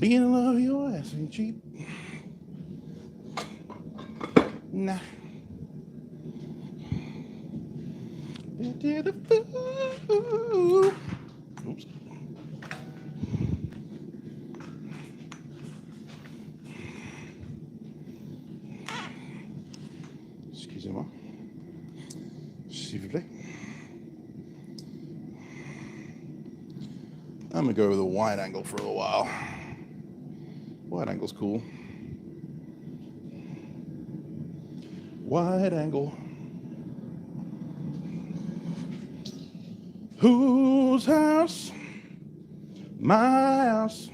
Being in love with your ass ain't cheap. Nah. Oops. Excusez-moi. S'il vous plaît. I'm gonna go with a wide angle for a little while. Wide angle's cool. Wide angle. Whose house? My house.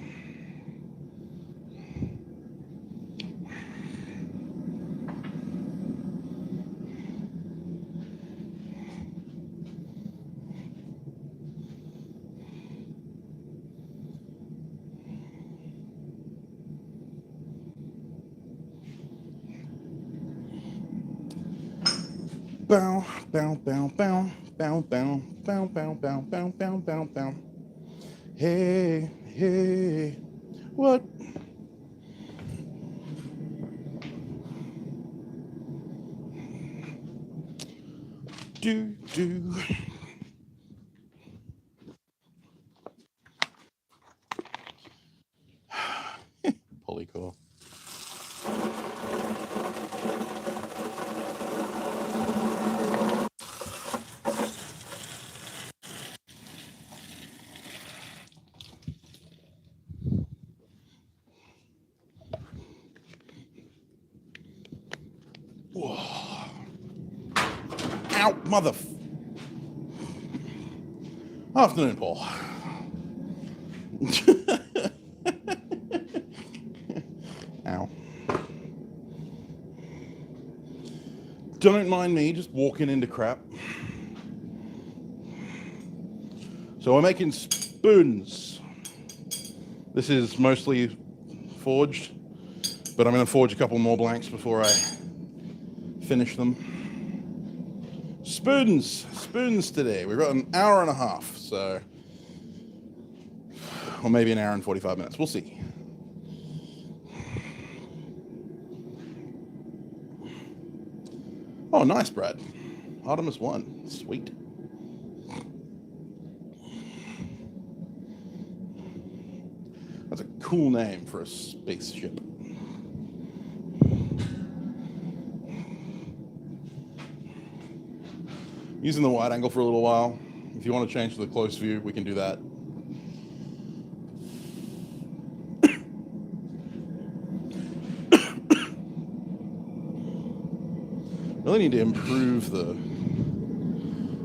Bow, bow, bow, bow, bow, bow, bow, bow, bow, bow, bow, bow, bow. Hey, hey, what? Do. Polycore. Whoa. Ow, mother. Afternoon, Paul. Ow. Don't mind me just walking into crap. So we're making spoons. This is mostly forged, but I'm going to forge a couple more blanks before I finish them. Spoons today. We've got an hour and a half, so, or maybe an hour and 45 minutes. We'll see. Oh, nice, Brad. Artemis 1. Sweet. That's a cool name for a spaceship. Using the wide angle for a little while. If you want to change to the close view, we can do that. Really need to improve the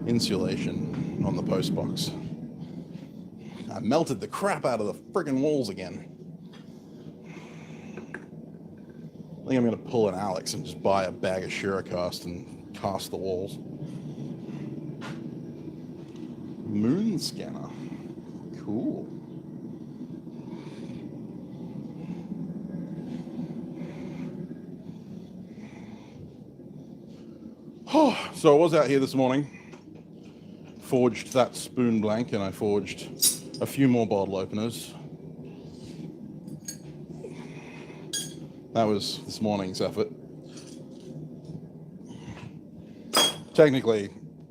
insulation on the post box. I melted the crap out of the friggin' walls again. I think I'm going to pull an Alex and just buy a bag of Shuricast and cast the walls. Moon scanner. Cool. Oh, so I was out here this morning, forged that spoon blank, and I forged a few more bottle openers. That was this morning's effort. Technically,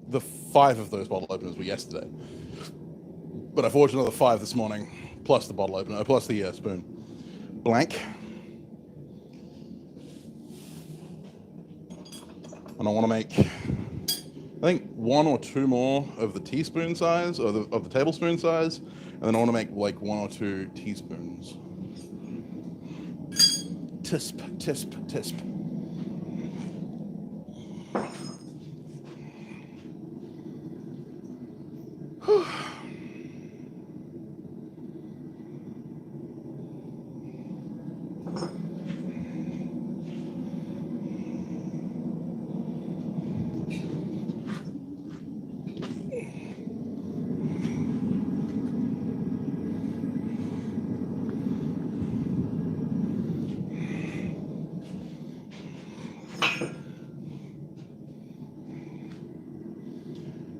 the 5 of those bottle openers were yesterday, but I forged another 5 this morning, plus the bottle opener, plus the spoon blank. And I want to make, I think, 1 or 2 more of the teaspoon size, or of the tablespoon size, and then I want to make like 1 or 2 teaspoons. Tisp, tisp, tisp.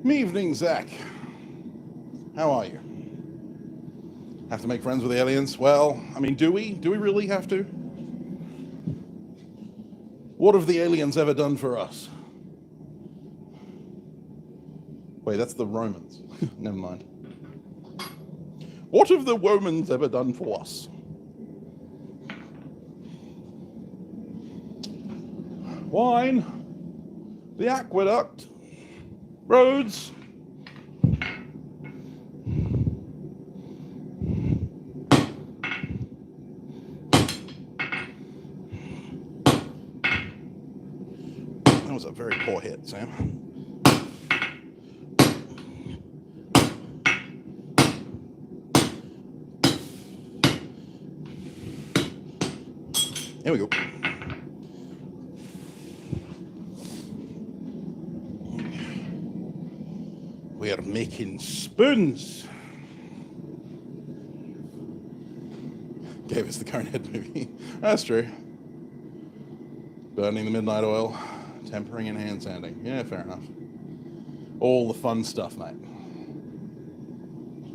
Evening, Zach. How are you? Have to make friends with aliens? Well, I mean, do we? Do we really have to? What have the aliens ever done for us? Wait, that's the Romans. Never mind. What have the Romans ever done for us? Wine, the aqueduct, roads. That was a very poor hit, Sam. Here we go. We are making spoons. Gave us the Conehead movie. That's true. Burning the midnight oil, tempering and hand sanding. Yeah, fair enough. All the fun stuff, mate.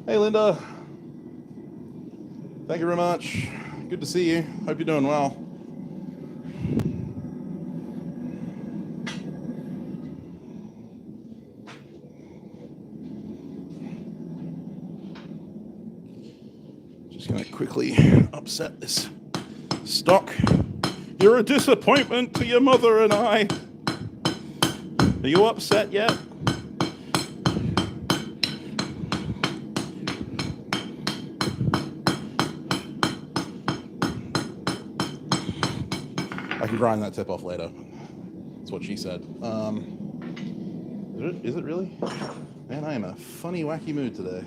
Hey, Linda. Thank you very much. Good to see you. Hope you're doing well. Just going to quickly upset this stock. You're a disappointment to your mother and I. Are you upset yet? I can grind that tip off later. That's what she said. Is it really? Man, I am in a funny, wacky mood today.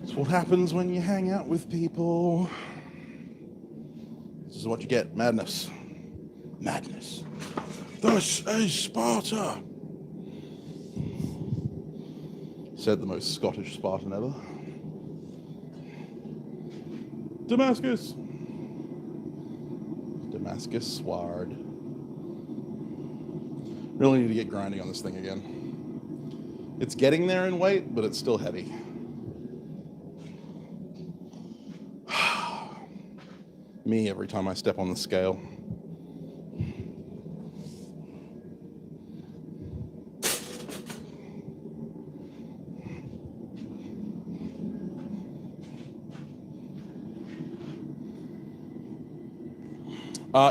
It's what happens when you hang out with people. This is what you get. Madness. Madness. This is Sparta. Said the most Scottish Spartan ever. Damascus. Damascus Sward. Really need to get grinding on this thing again. It's getting there in weight, but it's still heavy. Me every time I step on the scale.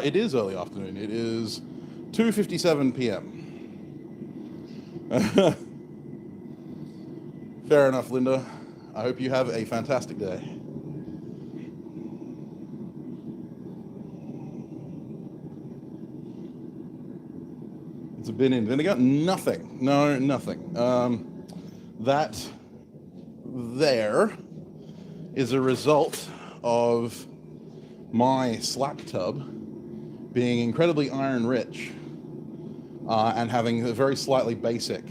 It is early afternoon. It is 2:57 p.m. Fair enough, Linda. I hope you have a fantastic day. It's a bin in vinegar? Nothing. No, nothing. That there is a result of my slap tub being incredibly iron rich and having a very slightly basic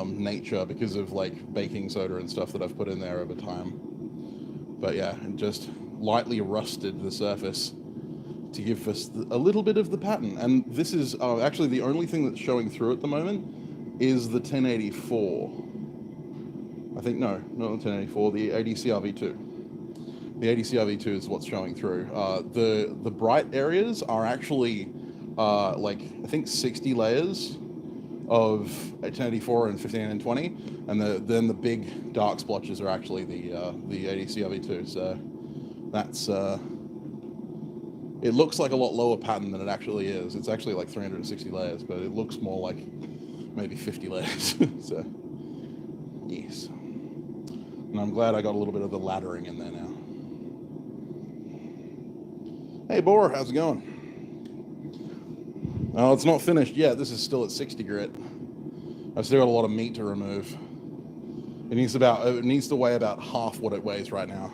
nature because of like baking soda and stuff that I've put in there over time. But yeah, it just lightly rusted the surface to give us a little bit of the pattern. And this is actually the only thing that's showing through at the moment is the 1084. I think, no, not the 1084, the ADCRV2. The ADCRV2 is what's showing through. The bright areas are actually like, I think 60 layers of 1084 and 15 and 20, and then the big dark splotches are actually the ADCRV2. So that's, it looks like a lot lower pattern than it actually is. It's actually like 360 layers, but it looks more like maybe 50 layers. So, yes. And I'm glad I got a little bit of the laddering in there now. Hey, Boar, how's it going? Oh, it's not finished yet. This is still at 60 grit. I've still got a lot of meat to remove. It needs to weigh about half what it weighs right now.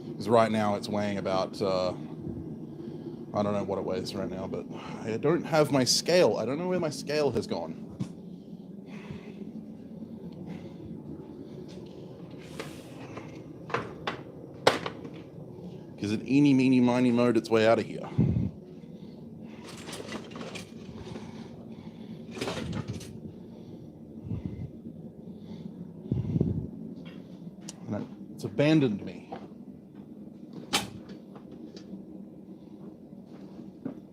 Because right now it's weighing about, I don't know what it weighs right now, but I don't have my scale. I don't know where my scale has gone. Because it eeny, meeny, miny, mowed its way out of here. abandoned me.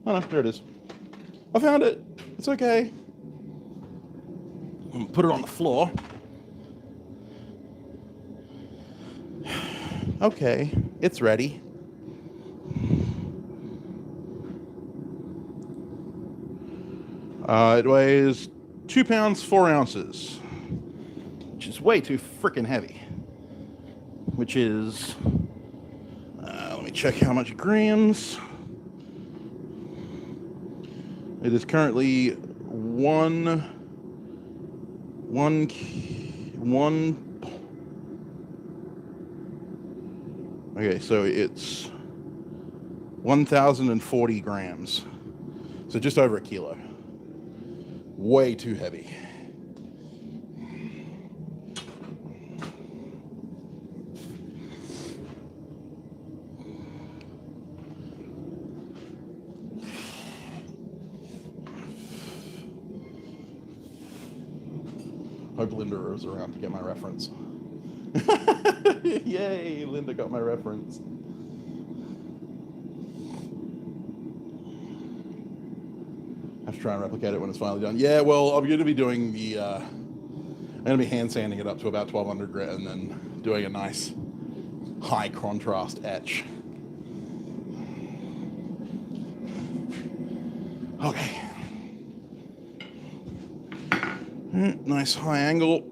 Oh no, there it is. I found it. It's okay. I'm gonna put it on the floor. Okay, it's ready. It weighs 2 pounds, 4 ounces, which is way too freaking heavy. Which is, let me check how much grams. It is currently one. Okay, so it's 1,040 grams. So just over a kilo. Way too heavy. Hope Linda is around to get my reference. Yay, Linda got my reference. I have to try and replicate it when it's finally done. Yeah, well, I'm going to be doing the, I'm going to be hand sanding it up to about 1200 grit and then doing a nice high contrast etch. Okay. Nice high angle.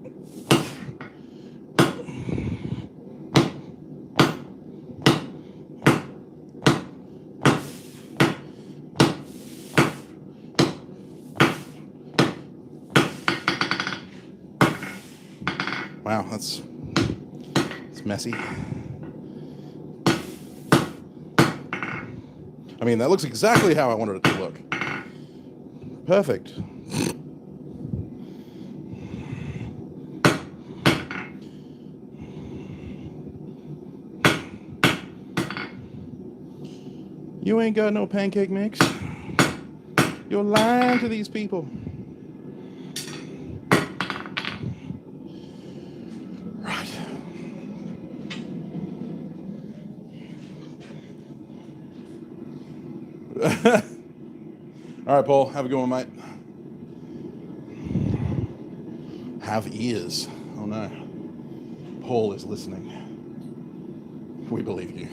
Wow, it's messy. I mean, that looks exactly how I wanted it to look. Perfect. You ain't got no pancake mix. You're lying to these people. Right. All right, Paul, have a good one, mate. Have ears. Oh no. Paul is listening. We believe you.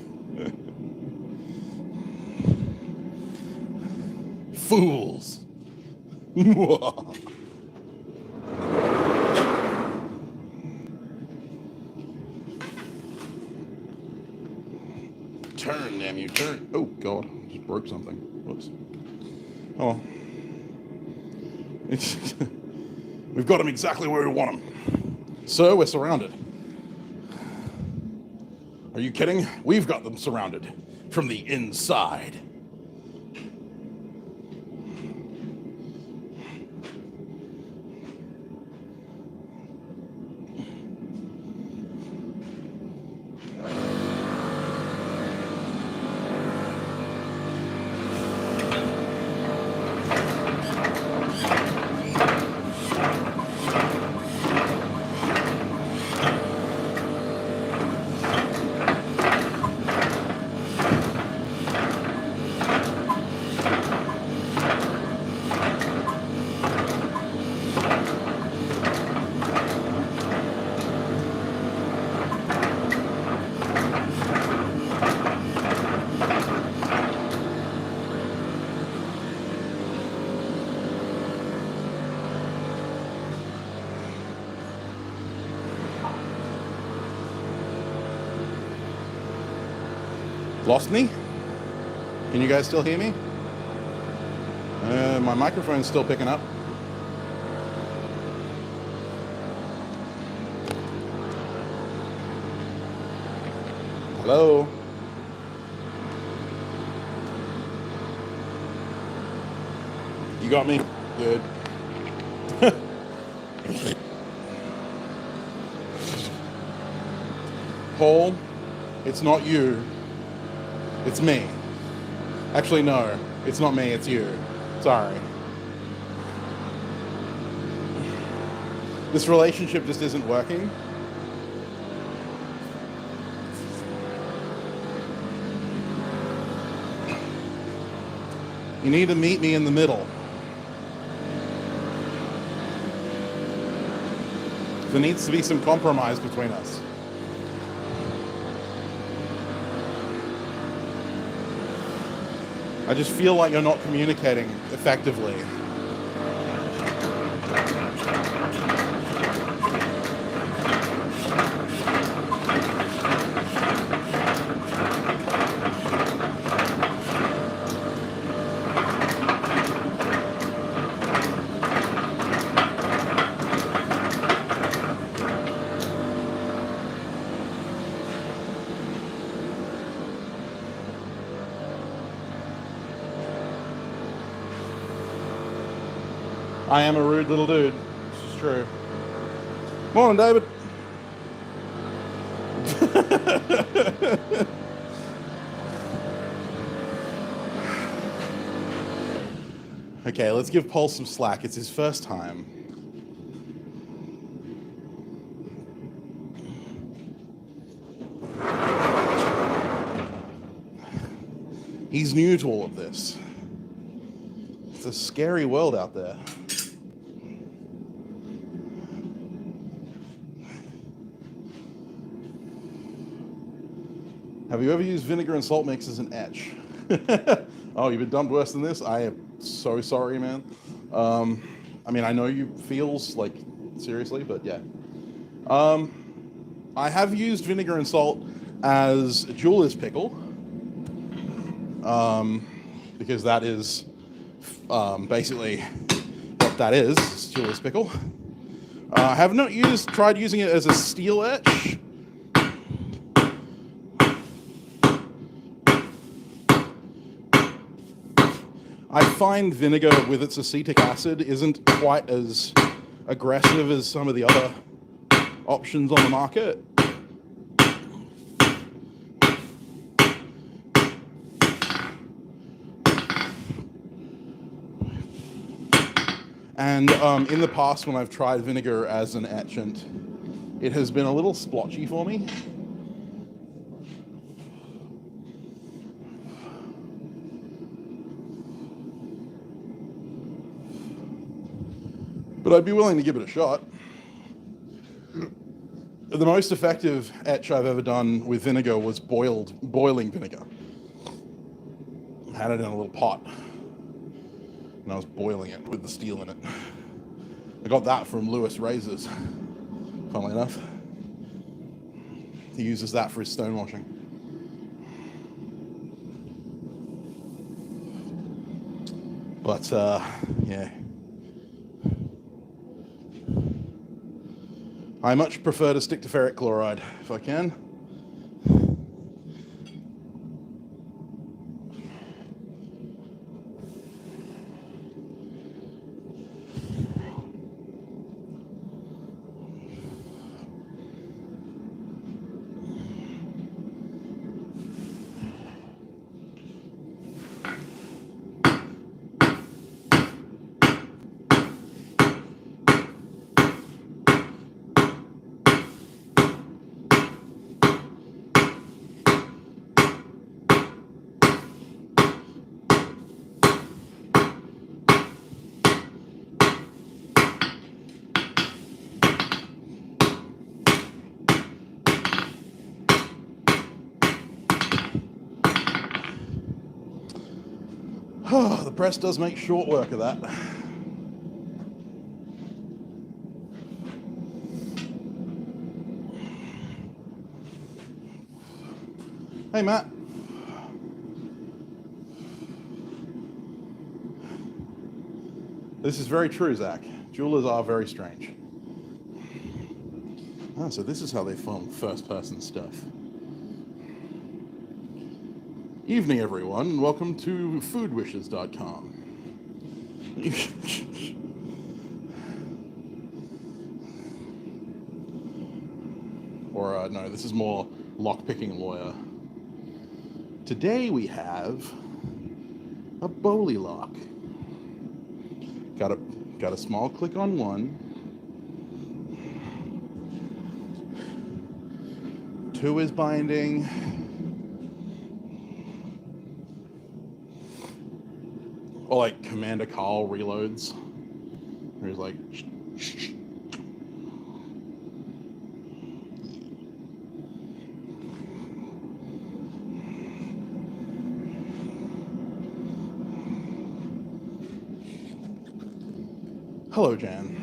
Fools. Turn, damn you, turn. Oh, God, just broke something. Whoops. Oh. We've got him exactly where we want him. So, we're surrounded. Are you kidding? We've got them surrounded from the inside. Lost me? Can you guys still hear me? My microphone's still picking up. Hello? You got me? Good. Paul, it's not you. It's me. Actually, no. It's not me, it's you. Sorry. This relationship just isn't working. You need to meet me in the middle. There needs to be some compromise between us. I just feel like you're not communicating effectively. I am a rude little dude. This is true. Morning, David. Okay, let's give Paul some slack. It's his first time. He's new to all of this. It's a scary world out there. Have you ever used vinegar and salt mix as an etch? Oh, you've been dumped worse than this? I am so sorry, man. I mean, I know you feels like, seriously, but yeah. I have used vinegar and salt as a jeweler's pickle, because that is basically what that is, jeweler's pickle. I have not tried using it as a steel etch. I find vinegar with its acetic acid isn't quite as aggressive as some of the other options on the market. And in the past, when I've tried vinegar as an etchant, it has been a little splotchy for me. But I'd be willing to give it a shot. The most effective etch I've ever done with vinegar was boiling vinegar. I had it in a little pot, and I was boiling it with the steel in it. I got that from Lewis Razors, funnily enough. He uses that for his stonewashing. But, yeah. I much prefer to stick to ferric chloride if I can. Oh, the press does make short work of that. Hey, Matt. This is very true, Zach. Jewelers are very strange. Ah, so this is how they film first-person stuff. Evening, everyone. Welcome to foodwishes.com. Or, no, this is more lockpicking lawyer. Today we have a Bowley lock. Got a small click on one. 2 is binding. Or like Commander Carl reloads, where he's like, hello, Jan.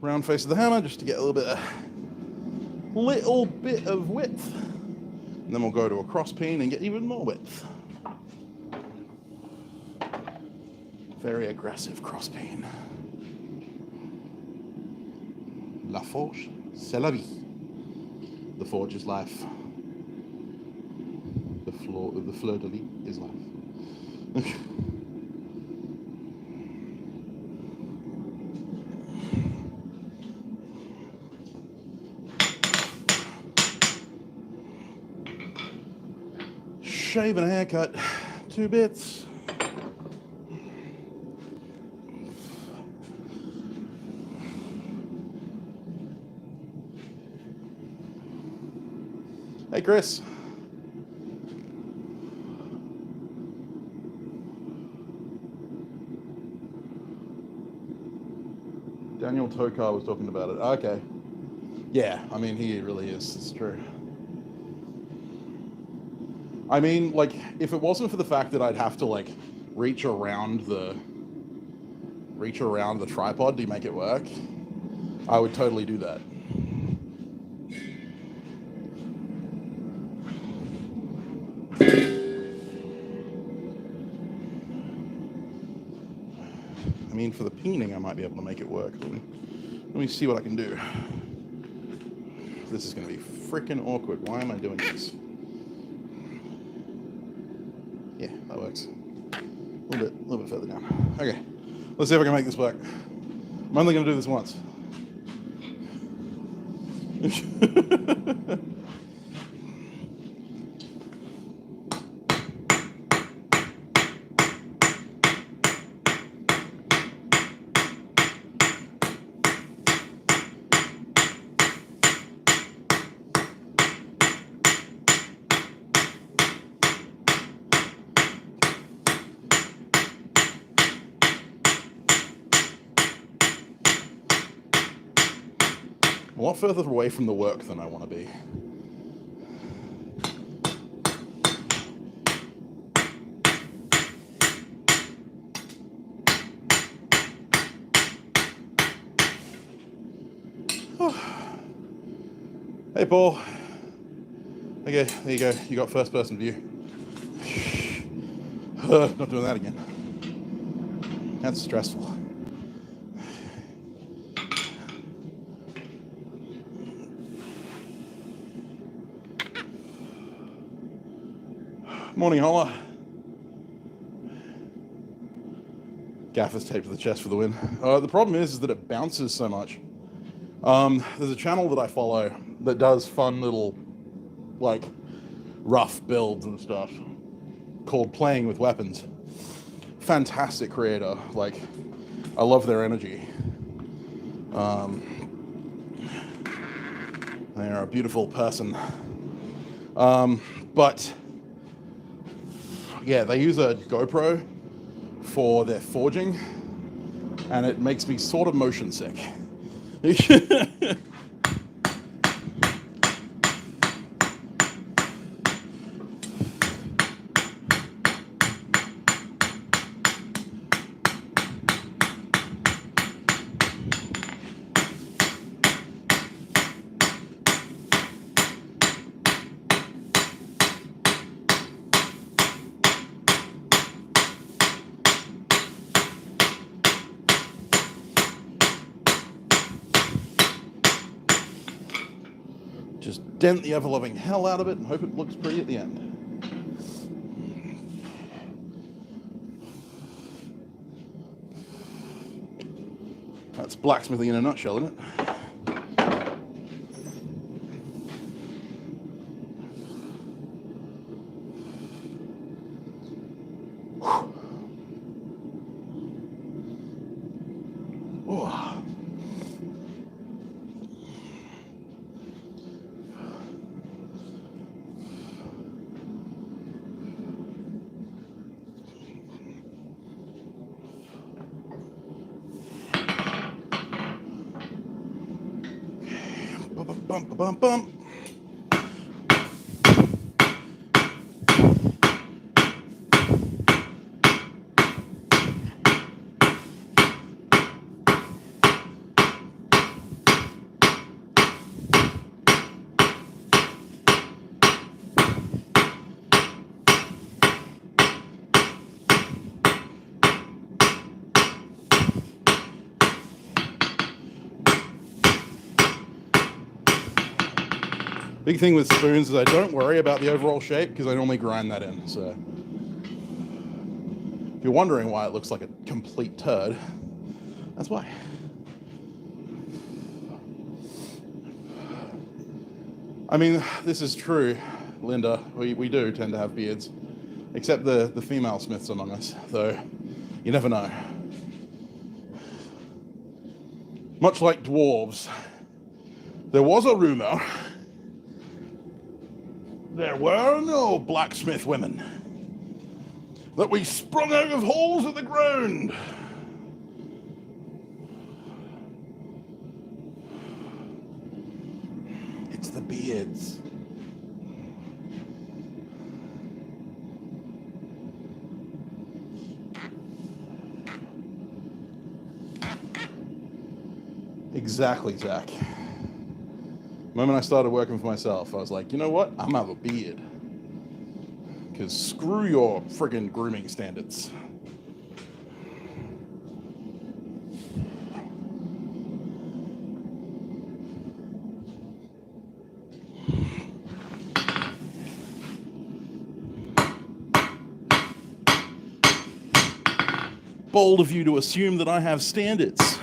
Round face of the hammer just to get a little bit of width. And then we'll go to a cross peen and get even more width. Very aggressive cross peen. La forge, c'est la vie. The forge is life. The fleur de lis is life. Shave and a haircut, 2 bits. Hey, Chris. Daniel Tokar was talking about it. Okay. Yeah, I mean, he really is. It's true. I mean, like, if it wasn't for the fact that I'd have to, like, reach around the tripod to make it work, I would totally do that. I mean, for the peening, I might be able to make it work. Let me see what I can do. This is going to be freaking awkward. Why am I doing this? Yeah, that works. A little bit further down. Okay, let's see if I can make this work. I'm only going to do this once. A lot further away from the work than I want to be. Oh. Hey, Paul. Okay, there you go. You got first person view. Not doing that again. That's stressful. Morning, Holla. Gaffer's taped to the chest for the win. The problem is that it bounces so much. There's a channel that I follow that does fun little, like, rough builds and stuff called Playing with Weapons. Fantastic creator. Like, I love their energy. They're a beautiful person. But yeah, they use a GoPro for their forging, and it makes me sort of motion sick. Just dent the ever-loving hell out of it and hope it looks pretty at the end. That's blacksmithing in a nutshell, isn't it? bum, bum, bum. Big thing with spoons is I don't worry about the overall shape because I normally grind that in. So if you're wondering why it looks like a complete turd, that's why. I mean, this is true, Linda. We do tend to have beards, except the female smiths among us, though you never know. Much like dwarves, there was a rumor there were no blacksmith women, that we sprung out of holes in the ground. It's the beards. Exactly, Zach. The moment I started working for myself, I was like, you know what? I'm gonna have a beard. Because screw your friggin' grooming standards. Bold of you to assume that I have standards.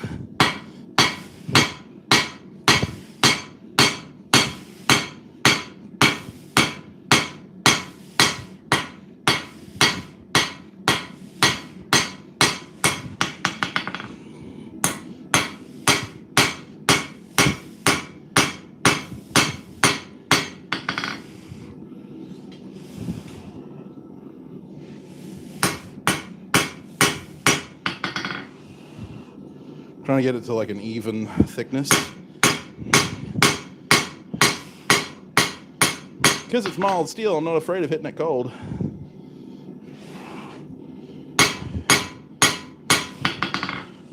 Trying to get it to like an even thickness. Because it's mild steel, I'm not afraid of hitting it cold.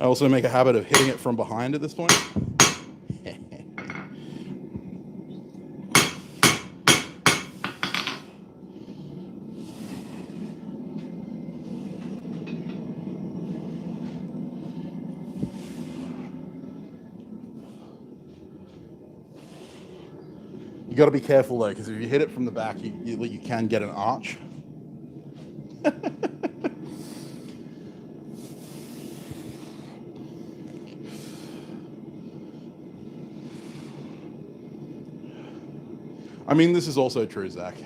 I also make a habit of hitting it from behind at this point. You got to be careful though, because if you hit it from the back, you can get an arch. I mean, this is also true, Zach.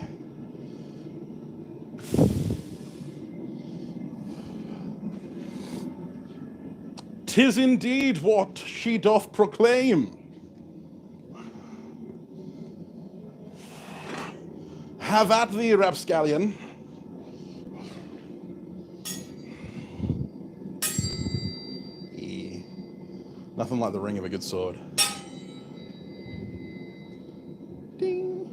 "'Tis indeed what she doth proclaim. Have at thee, rapscallion." Yeah. Nothing like the ring of a good sword. Ding.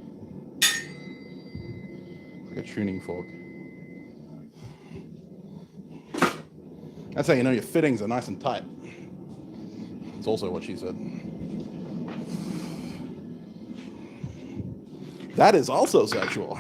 Like a tuning fork. That's how you know your fittings are nice and tight. It's also what she said. That is also sexual.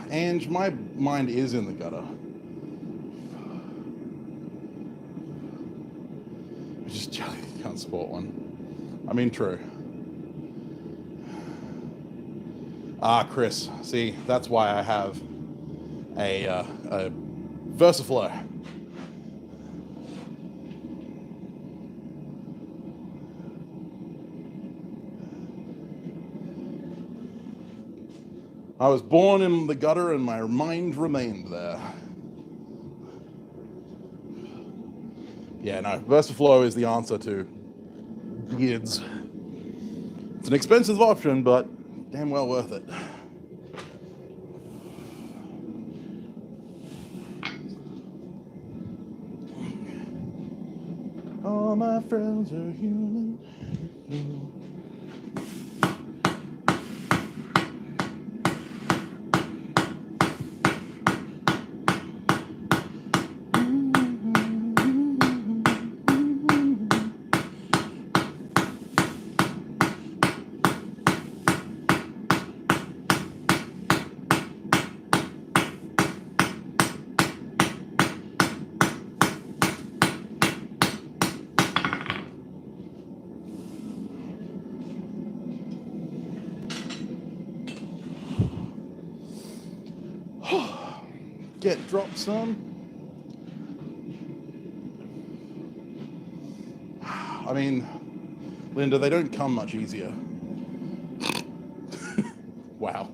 And my mind is in the gutter. I'm just jelly you can't sport one. I mean, true. Ah, Chris, see, that's why I have a VersaFlow. I was born in the gutter and my mind remained there. Yeah, no, VersaFlow is the answer to beards. It's an expensive option, but damn well worth it. All my friends are human. Get dropped some. I mean, Linda, they don't come much easier. Wow.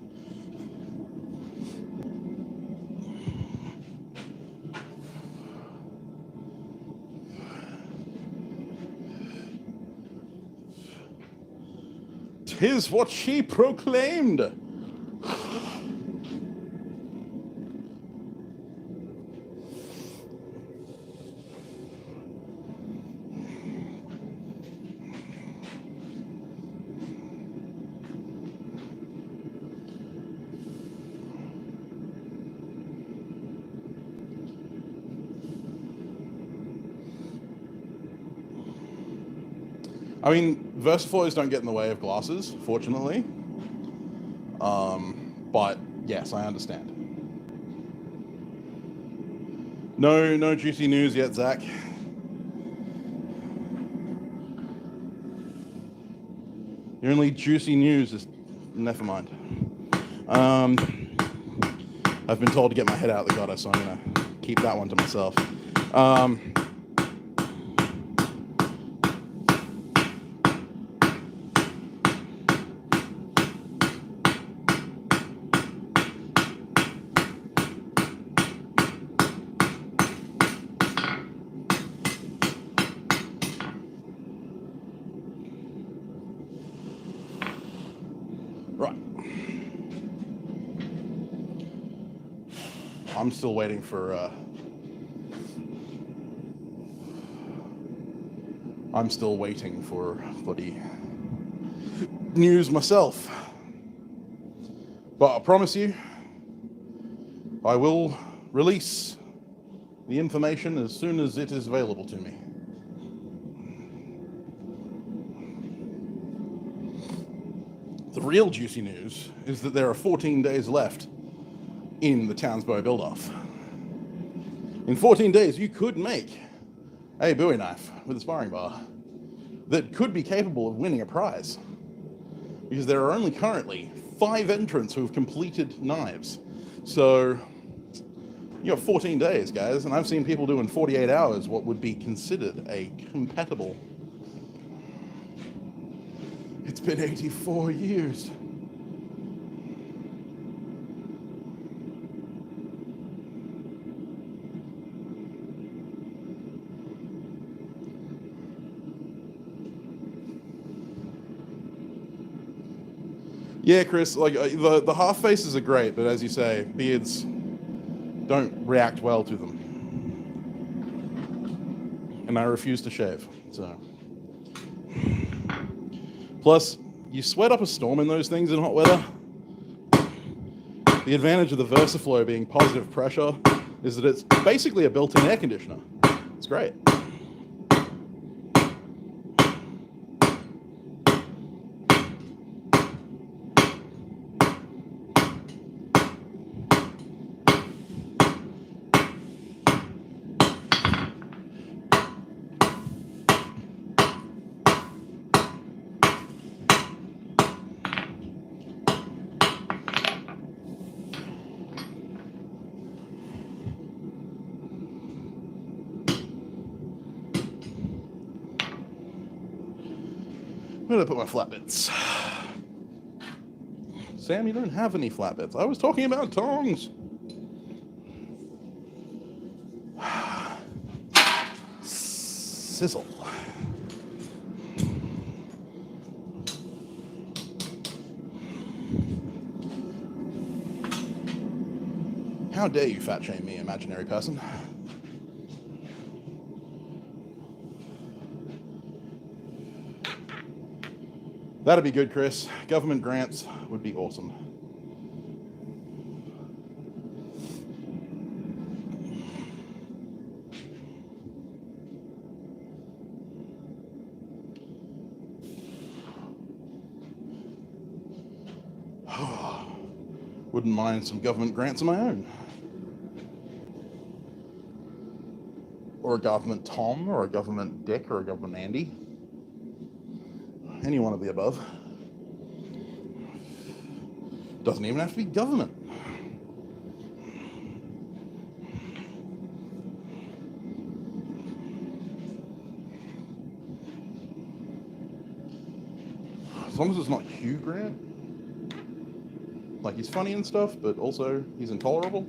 "'Tis what she proclaimed." I mean, VersaFlows don't get in the way of glasses, fortunately. But yes, I understand. No juicy news yet, Zach. The only juicy news is, never mind. I've been told to get my head out of the gutter, so I'm gonna keep that one to myself. Right. I'm still waiting for bloody news myself. But I promise you, I will release the information as soon as it is available to me. The real juicy news is that there are 14 days left in the Townsbow build-off. In 14 days, you could make a Bowie knife with a sparring bar that could be capable of winning a prize, because there are only currently 5 entrants who have completed knives. So you have 14 days, guys, and I've seen people do in 48 hours what would be considered a compatible. It's been 84 years. Yeah, Chris, like the half faces are great, but as you say, beards don't react well to them. And I refuse to shave, so. Plus, you sweat up a storm in those things in hot weather. The advantage of the VersaFlow being positive pressure is that it's basically a built-in air conditioner. It's great. Where did I put my flat bits? Sam, you don't have any flat bits. I was talking about tongs. Sizzle. How dare you fat shame me, imaginary person? That'd be good, Chris. Government grants would be awesome. Wouldn't mind some government grants of my own. Or a government Tom, or a government Dick, or a government Andy. Any one of the above. Doesn't even have to be government. As long as it's not Hugh Grant. Like, he's funny and stuff, but also he's intolerable.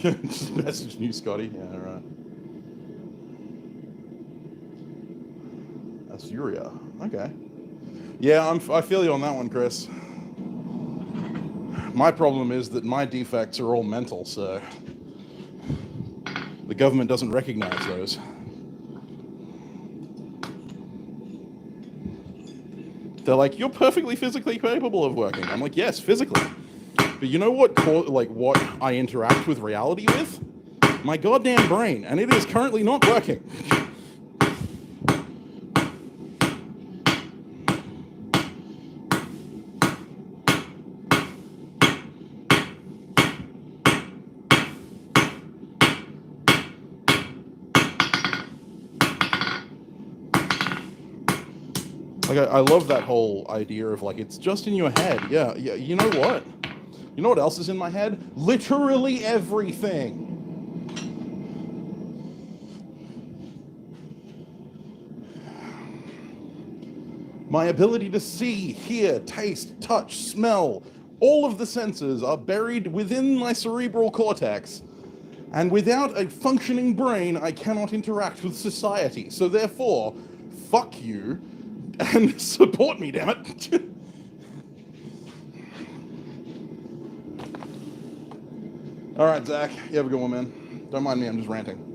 Just message new Scotty. Yeah, right. That's Uria. Okay. Yeah, I feel you on that one, Chris. My problem is that my defects are all mental, so the government doesn't recognize those. They're like, you're perfectly physically capable of working. I'm like, yes, physically. But you know what I interact with reality with? My goddamn brain, and it is currently not working. Like, I love that whole idea of, like, it's just in your head. Yeah, you know what? You know what else is in my head? Literally everything. My ability to see, hear, taste, touch, smell, all of the senses are buried within my cerebral cortex. And without a functioning brain, I cannot interact with society. So therefore, fuck you and support me, damn it. All right, Zach, you have a good one, man. Don't mind me, I'm just ranting.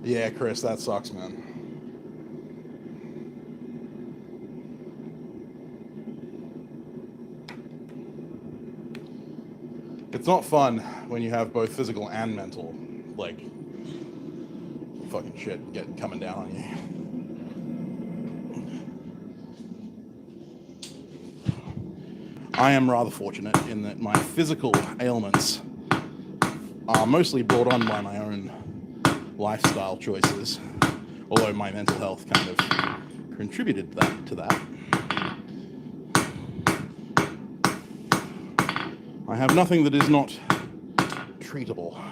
Yeah, Chris, that sucks, man. It's not fun when you have both physical and mental, like, fucking shit coming down on you. I am rather fortunate in that my physical ailments are mostly brought on by my own lifestyle choices, although my mental health kind of contributed to that. I have nothing that is not treatable.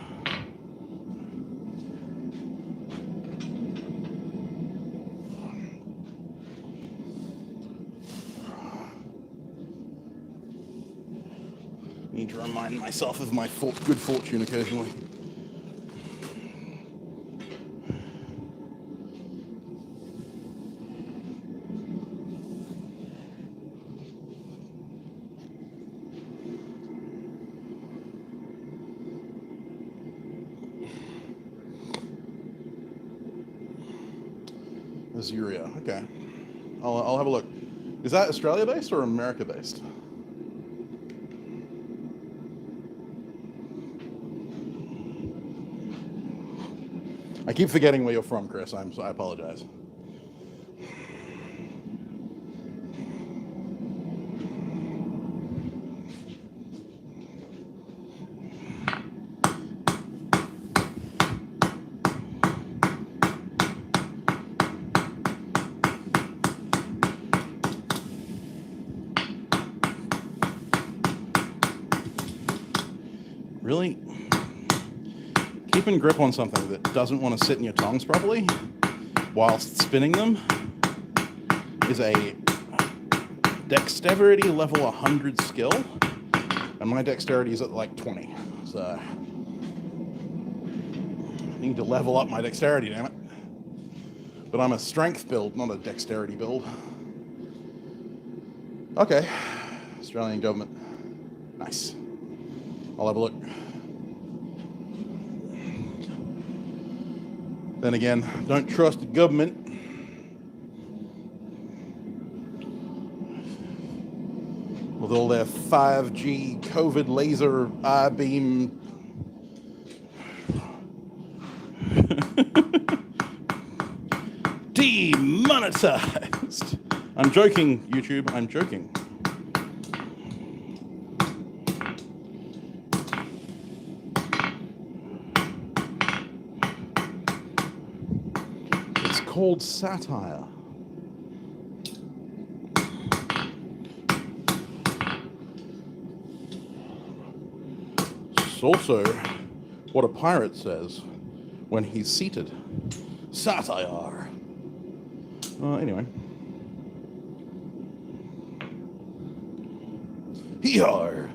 Need to remind myself of my good fortune occasionally. Azuria, okay. I'll have a look. Is that Australia-based or America-based? I keep forgetting where you're from, Chris. I apologize. Really? Keeping grip on something that doesn't want to sit in your tongs properly whilst spinning them is a dexterity level 100 skill, and my dexterity is at like 20. So I need to level up my dexterity, damn it. But I'm a strength build, not a dexterity build. Okay, Australian government. Nice. I'll have a look. Then again, don't trust the government. With all their 5G COVID laser I-beam. Demonetized. I'm joking, YouTube, I'm joking. It's called satire. It's also what a pirate says when he's seated. Satire. Anyway. Yar.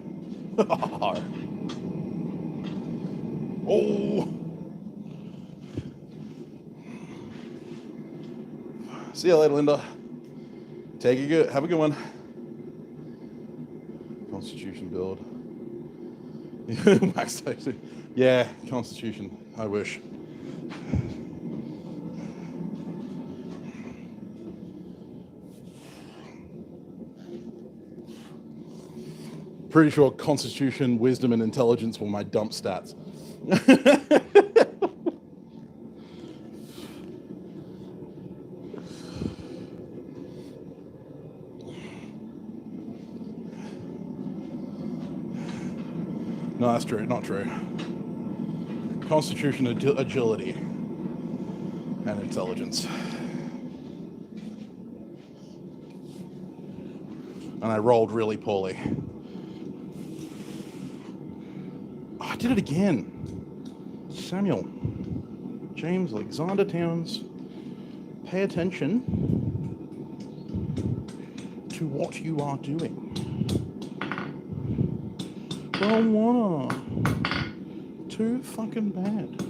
Oh. See you later, Linda. Take it good. Have a good one. Constitution build. Max Taxi. Yeah, Constitution. I wish. Pretty sure Constitution, Wisdom, and Intelligence were my dump stats. No, that's true. Not true. Constitution, agility, and intelligence. And I rolled really poorly. Oh, I did it again. Samuel. James Alexander Towns. Pay attention to what you are doing. Don't wanna. Too fucking bad.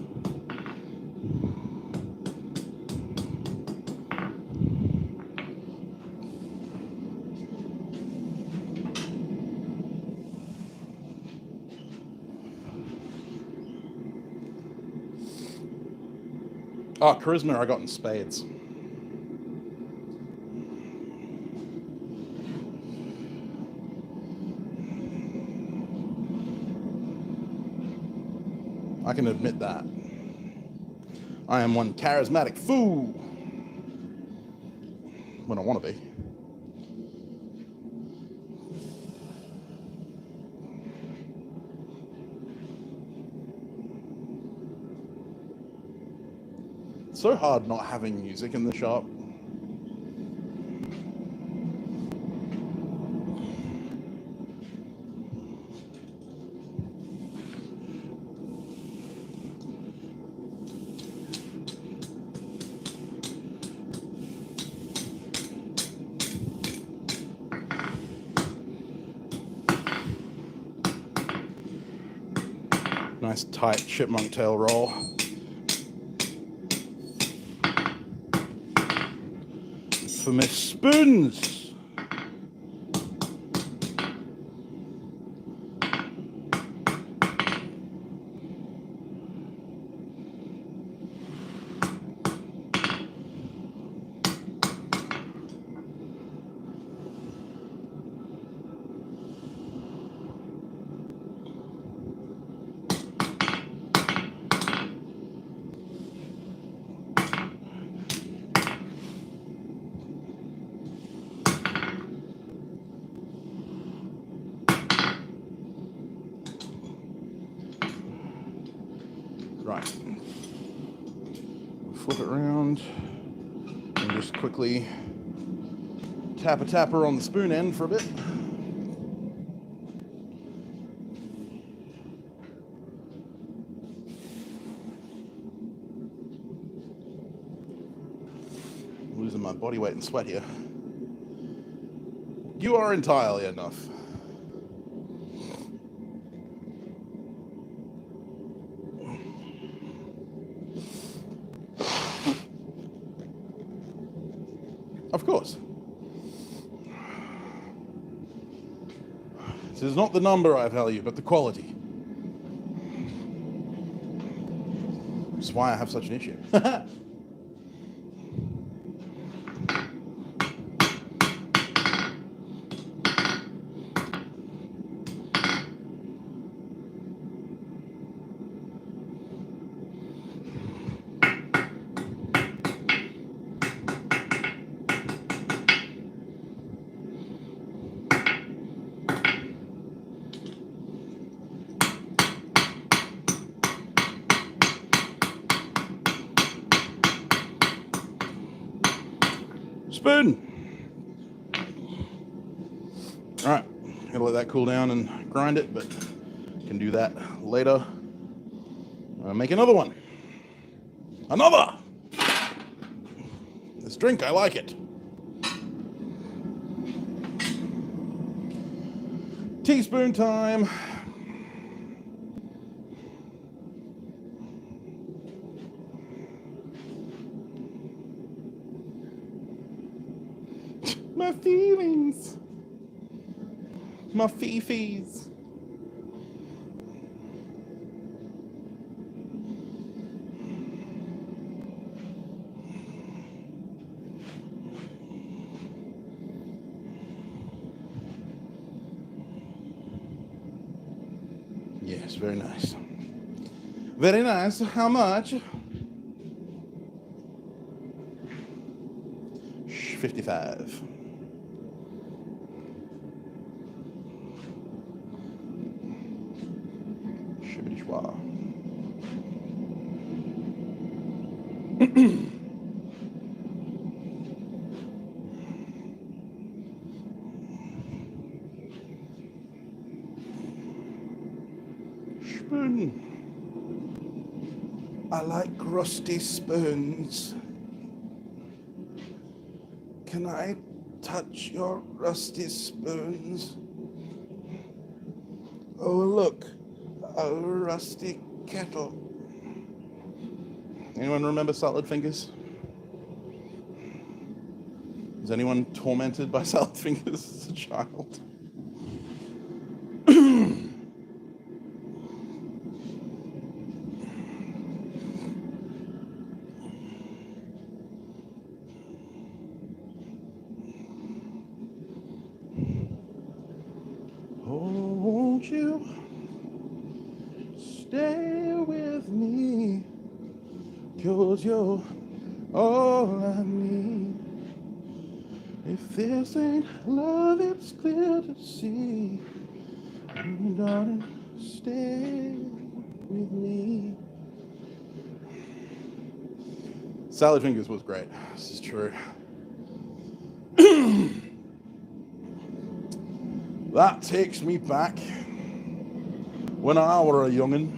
Oh, charisma I got in spades. I can admit that. I am one charismatic fool. When I want to be. It's so hard not having music in the shop. Nice tight chipmunk tail roll. For my spoons. Right. Flip it around and just quickly tap a tapper on the spoon end for a bit. Losing my body weight and sweat here. You are entirely enough. Of course. This is not the number I value, but the quality. Which is why I have such an issue. Spoon. All right, gotta let that cool down and grind it, but can do that later. Make another one. Another. This drink, I like it. Teaspoon time. My feelings. My fifis. Yes, very nice. Very nice. How much? 55. Shibbity-schwa. Spoon. I like rusty spoons. Can I touch your rusty spoons? Oh, look, a rusty kettle. Anyone remember salad fingers? Was anyone tormented by salad fingers as a child? Won't you stay with me? 'Cause you're all I need. If this ain't love, it's clear to see. Darling, stay with me. Salad fingers was great. This is true. That takes me back when I were a young'un.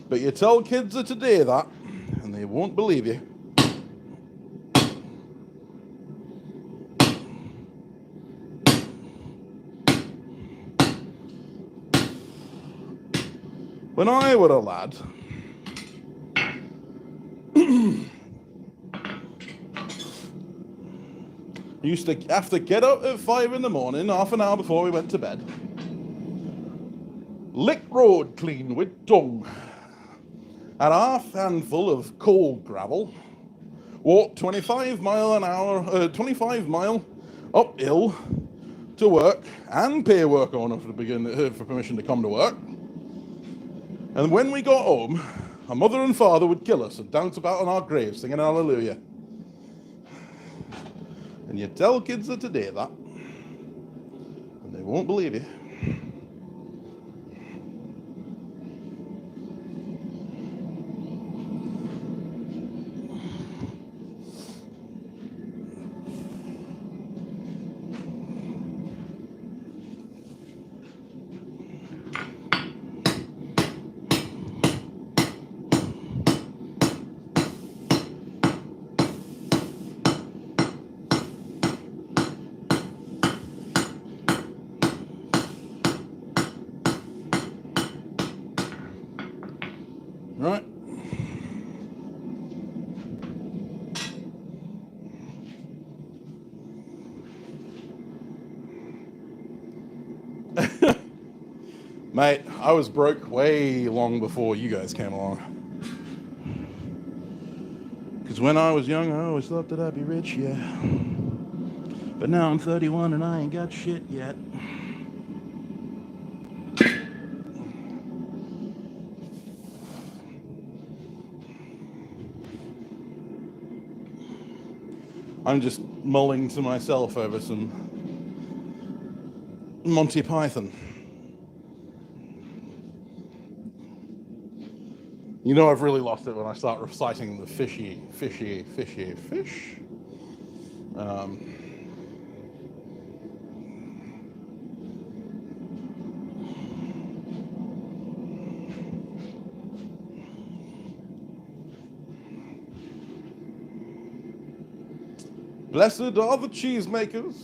But you tell kids of today that, and they won't believe you. When I were a lad, I used to have to get up at 5 in the morning, half an hour before we went to bed, lick road clean with tongue, had a half handful of cold gravel, walk 25 mile uphill to work, and pay a work owner for permission to come to work. And when we got home, our mother and father would kill us and dance about on our graves singing hallelujah. And you tell kids of today that, and they won't believe you. Right. Mate, I was broke way long before you guys came along. Because when I was young, I always thought that I'd be rich, yeah. But now I'm 31 and I ain't got shit yet. I'm just mulling to myself over some Monty Python. You know I've really lost it when I start reciting the fishy fish. Blessed are the cheesemakers.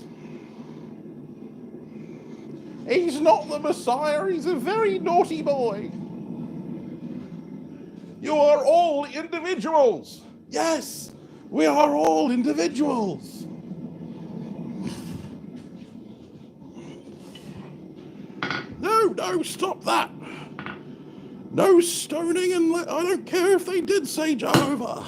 He's not the Messiah, he's a very naughty boy. You are all individuals. Yes, we are all individuals. No, stop that. No stoning, and I don't care if they did say Jehovah.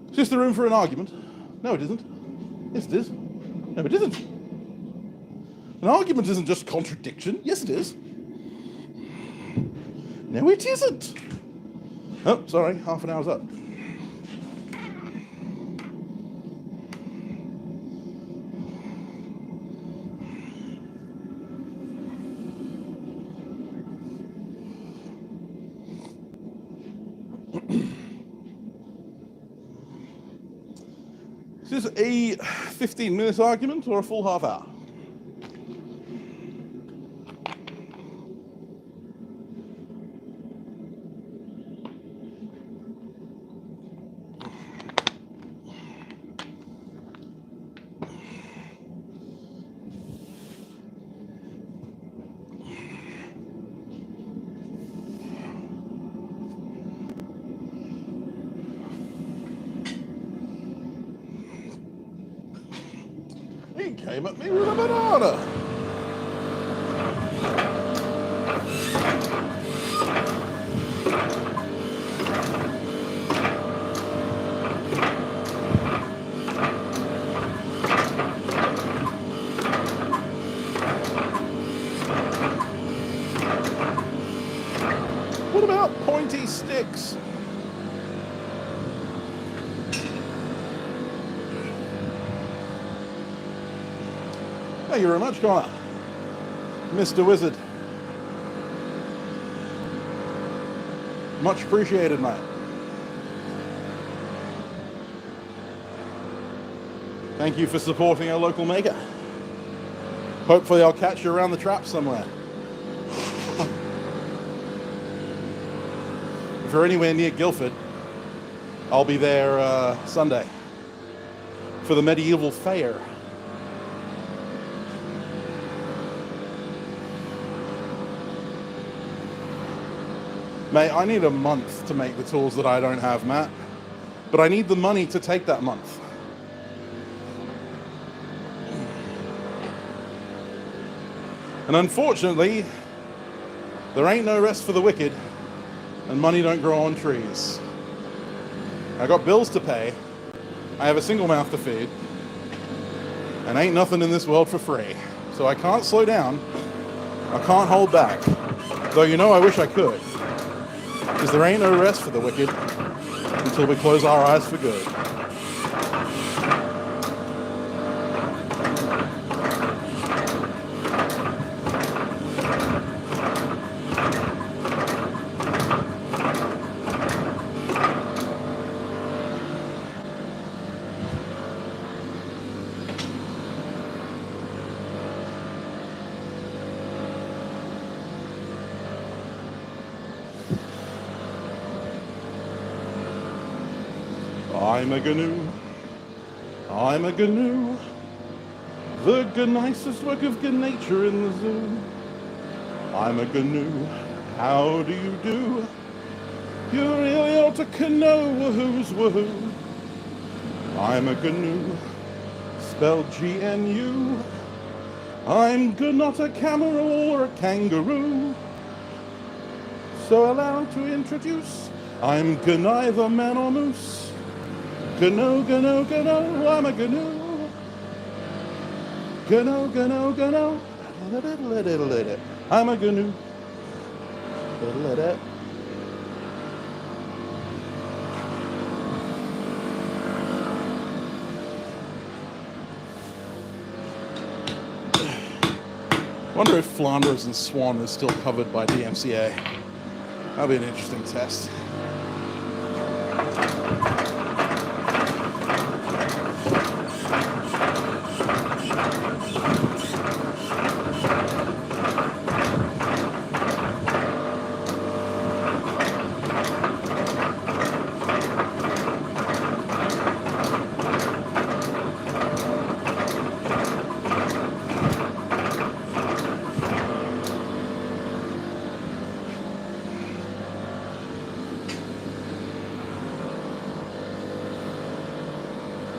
Is this the room for an argument? No, it isn't. Yes, it is. No, it isn't. An argument isn't just contradiction. Yes, it is. No, it isn't. Oh, sorry, half an hour's up. Is this a 15-minute argument or a full half hour? He came at me with a banana. What about pointy sticks? Thank you very much, Connor. Mr. Wizard. Much appreciated, mate. Thank you for supporting our local maker. Hopefully I'll catch you around the trap somewhere. If you're anywhere near Guildford, I'll be there Sunday for the medieval fair. Mate, I need a month to make the tools that I don't have, Matt. But I need the money to take that month. And unfortunately, there ain't no rest for the wicked, and money don't grow on trees. I got bills to pay, I have a single mouth to feed, and ain't nothing in this world for free. So I can't slow down, I can't hold back. Though you know I wish I could. Because there ain't no rest for the wicked until we close our eyes for good. I'm a GNU. I'm a GNU. The nicest work of good nature in the zoo. I'm a GNU. How do you do? You really ought to know woohoo's woohoo. I'm a GNU, spelled GNU. I'm good, not a camel or a kangaroo. So allow to introduce, I'm neither man or moose. GNU, GNU, GNU, I'm a GNU. GNU, GNU, GNU. I'm a GNU. Wonder if Flanders and Swan is still covered by DMCA. That'll be an interesting test.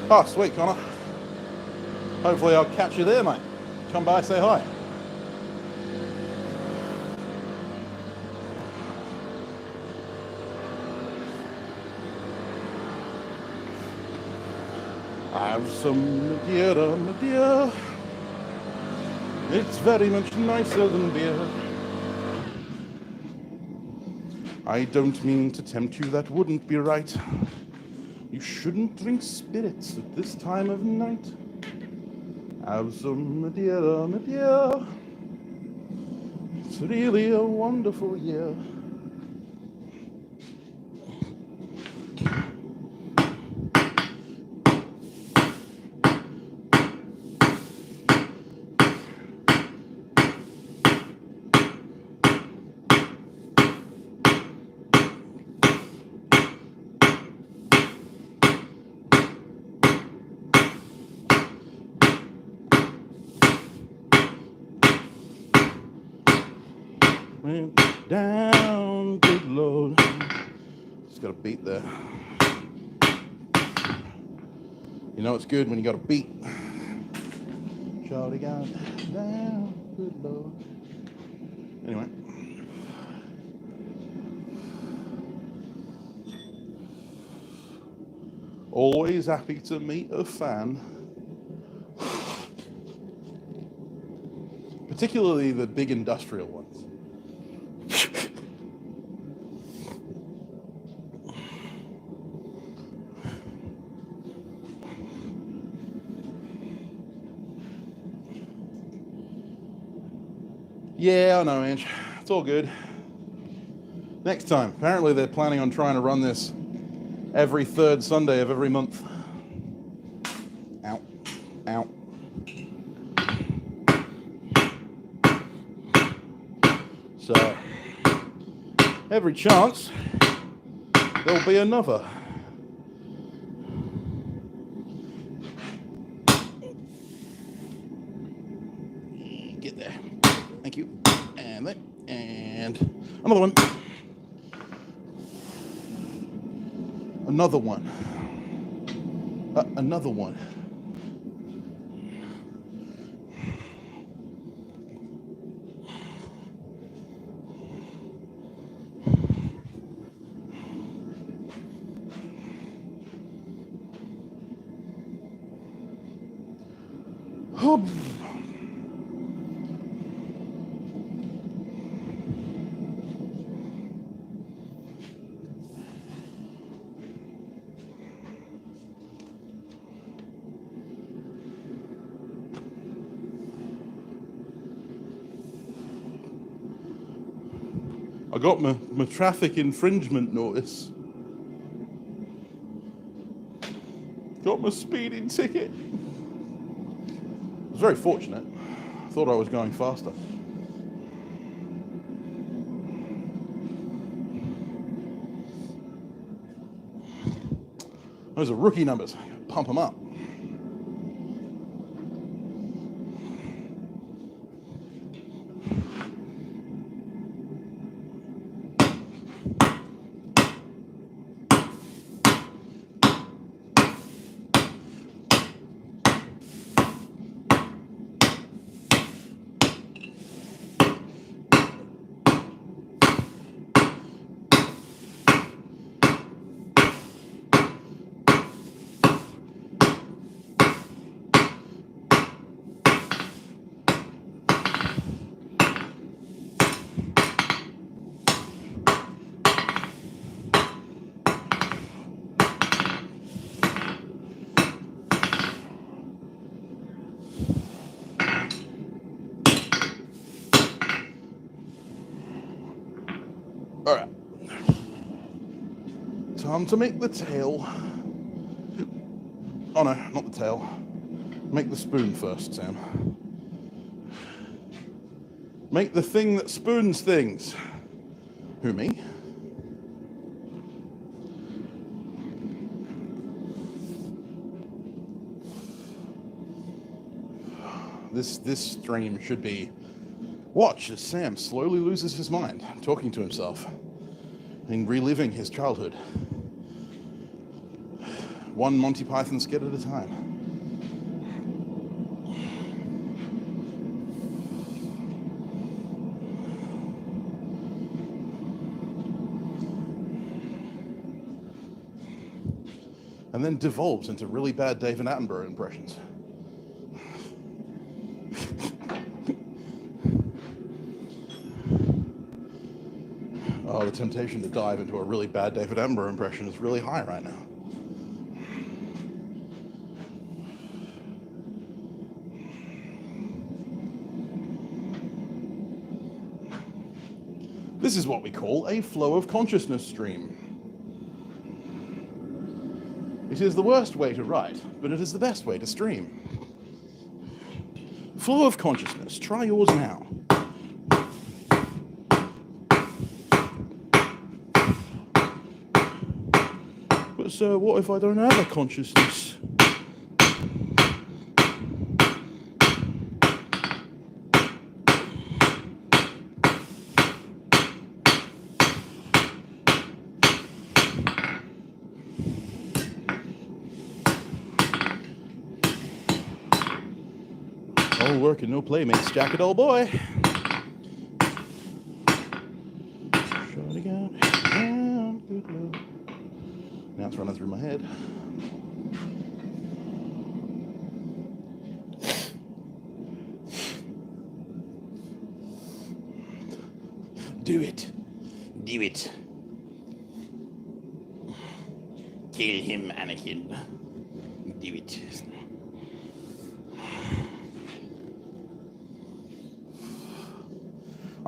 Oh, sweet, Connor. Hopefully I'll catch you there, mate. Come by, say hi. Have some Madeira, Madeira. It's very much nicer than beer. I don't mean to tempt you, that wouldn't be right. You shouldn't drink spirits at this time of night. Have some Madeira, Madeira. It's really a wonderful year. Went down, good Lord. Just got a beat there. You know it's good when you got a beat. Shawty got down, good Lord. Anyway. Always happy to meet a fan. Particularly the big industrial ones. Yeah, I know, Ange. It's all good. Next time. Apparently they're planning on trying to run this every third Sunday of every month. Ow. Ow. So, every chance there'll be another. Get there. Thank you. And that. And another one. Another one. Another one. Oh. I got my traffic infringement notice. Got my speeding ticket. I was very fortunate. I thought I was going faster. Those are rookie numbers. Pump them up. All right. Time to make the tail. Oh no, not the tail. Make the spoon first, Sam. Make the thing that spoons things. Who, me? This stream should be... Watch as Sam slowly loses his mind, talking to himself and reliving his childhood. One Monty Python skit at a time. And then devolves into really bad David Attenborough impressions. Oh, the temptation to dive into a really bad David Attenborough impression is really high right now. This is what we call a flow of consciousness stream. It is the worst way to write, but it is the best way to stream. Flow of consciousness. Try yours now. But sir, what if I don't have a consciousness? All work and no play makes Jack a dull boy. Shutting out down, good love. Now it's running through my head. Do it. Do it. Kill him, Anakin. Do it.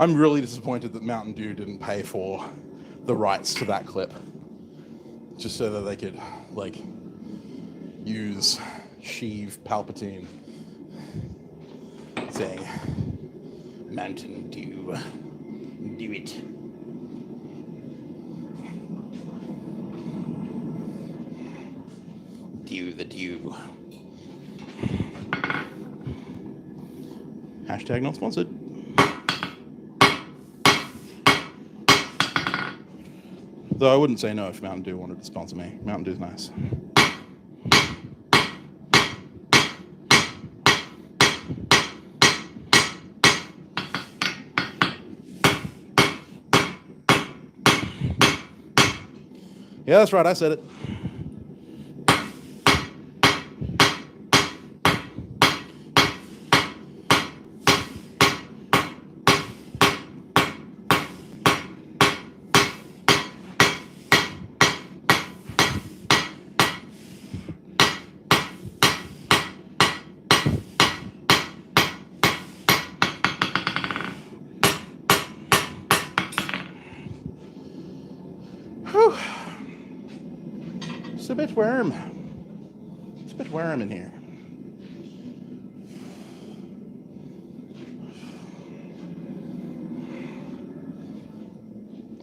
I'm really disappointed that Mountain Dew didn't pay for the rights to that clip, just so that they could, like, use Sheev Palpatine saying, Mountain Dew, do it. Dew the Dew. Hashtag not sponsored. Though I wouldn't say no if Mountain Dew wanted to sponsor me. Mountain Dew's nice. Yeah, that's right, I said it. It's a bit warm. It's a bit warm in here.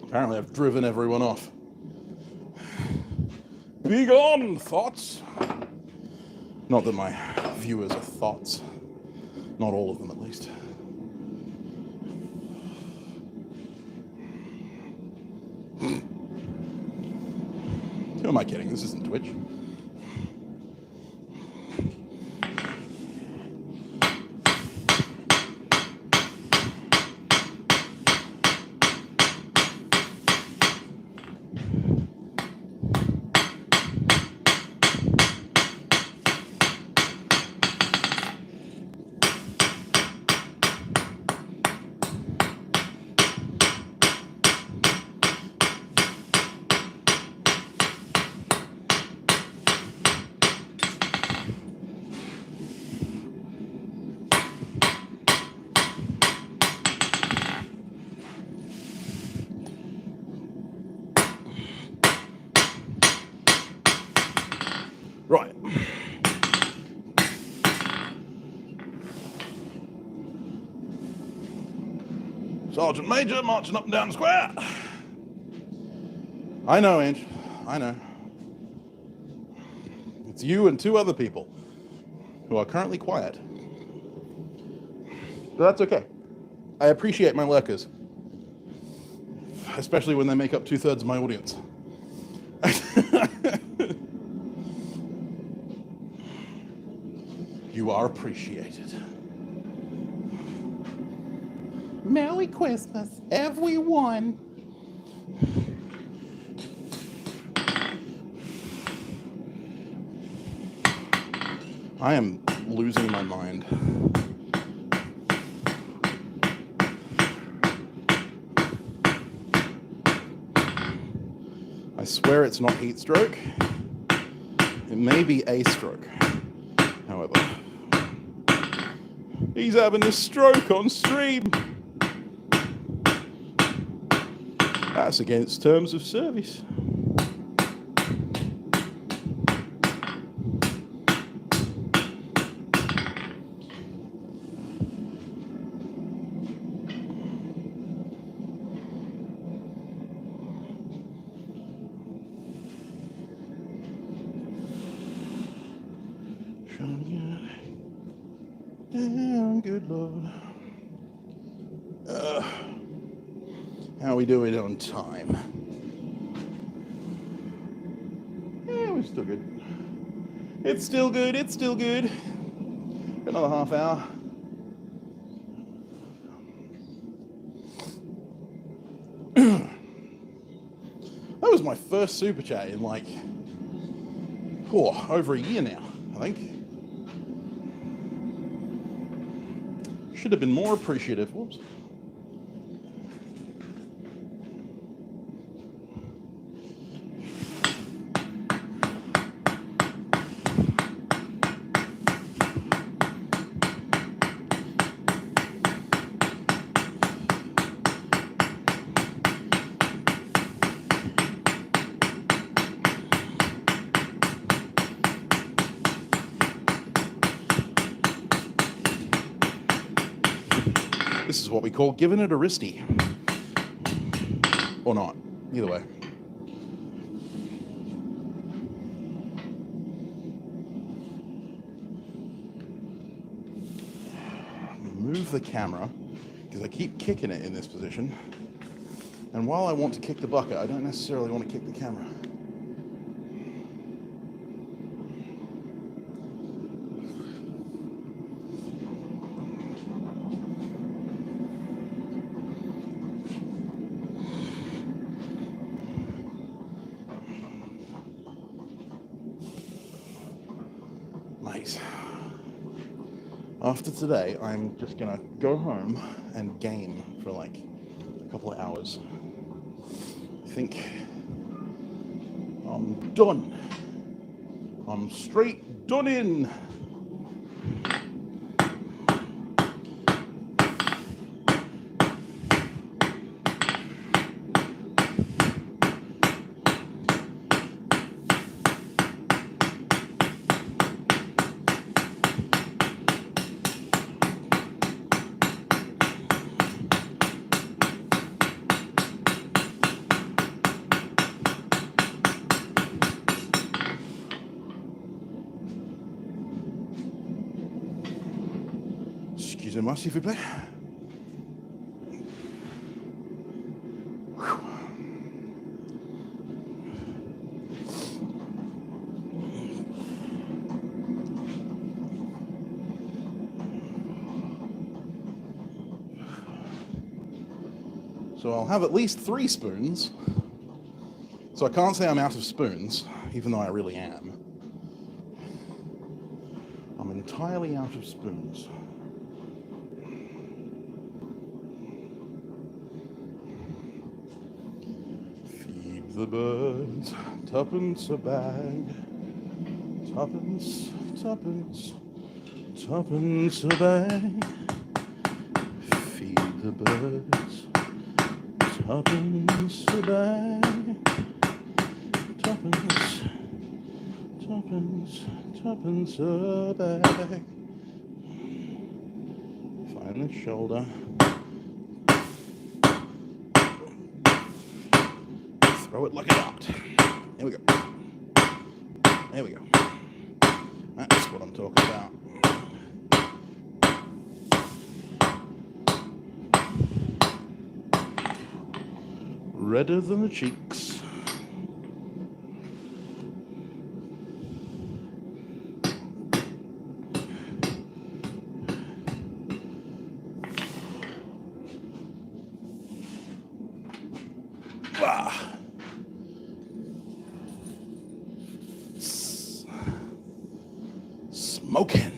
Apparently I've driven everyone off. Be gone, thoughts. Not that my viewers are thoughts. Not all of them, at least. Who am I kidding? This isn't Twitch. Right. Sergeant Major marching up and down the square. I know, Ange. I know. It's you and 2 other people who are currently quiet. But that's okay. I appreciate my lurkers. Especially when they make up 2/3 of my audience. You are appreciated. Merry Christmas, everyone. I am losing my mind. I swear it's not heat stroke. It may be a stroke, however. He's having a stroke on stream. That's against terms of service. Down, good Lord. How are we doing on time? Yeah, we're still good. It's still good, it's still good. Another half hour. That was my first super chat in like, over a year now, I think. Should have been more appreciative. Whoops. This is what we call giving it a wristy. Or not. Either way. Move the camera, because I keep kicking it in this position. And while I want to kick the bucket, I don't necessarily want to kick the camera. Nice. After today, I'm just gonna go home and game for like a couple of hours. I think I'm done. I'm straight done in. Excusez-moi, s'il vous plaît. So I'll have at least 3 spoons. So I can't say I'm out of spoons, even though I really am. I'm entirely out of spoons. Feed the birds, tuppence a bag. Tuppence, tuppence, tuppence a bag. Feed the birds, tuppence a bag. Tuppence, tuppence, tuppence a bag. Find the shoulder. Throw it like a dart. Here we go. There we go. That's what I'm talking about. Redder than the cheeks. Smoking.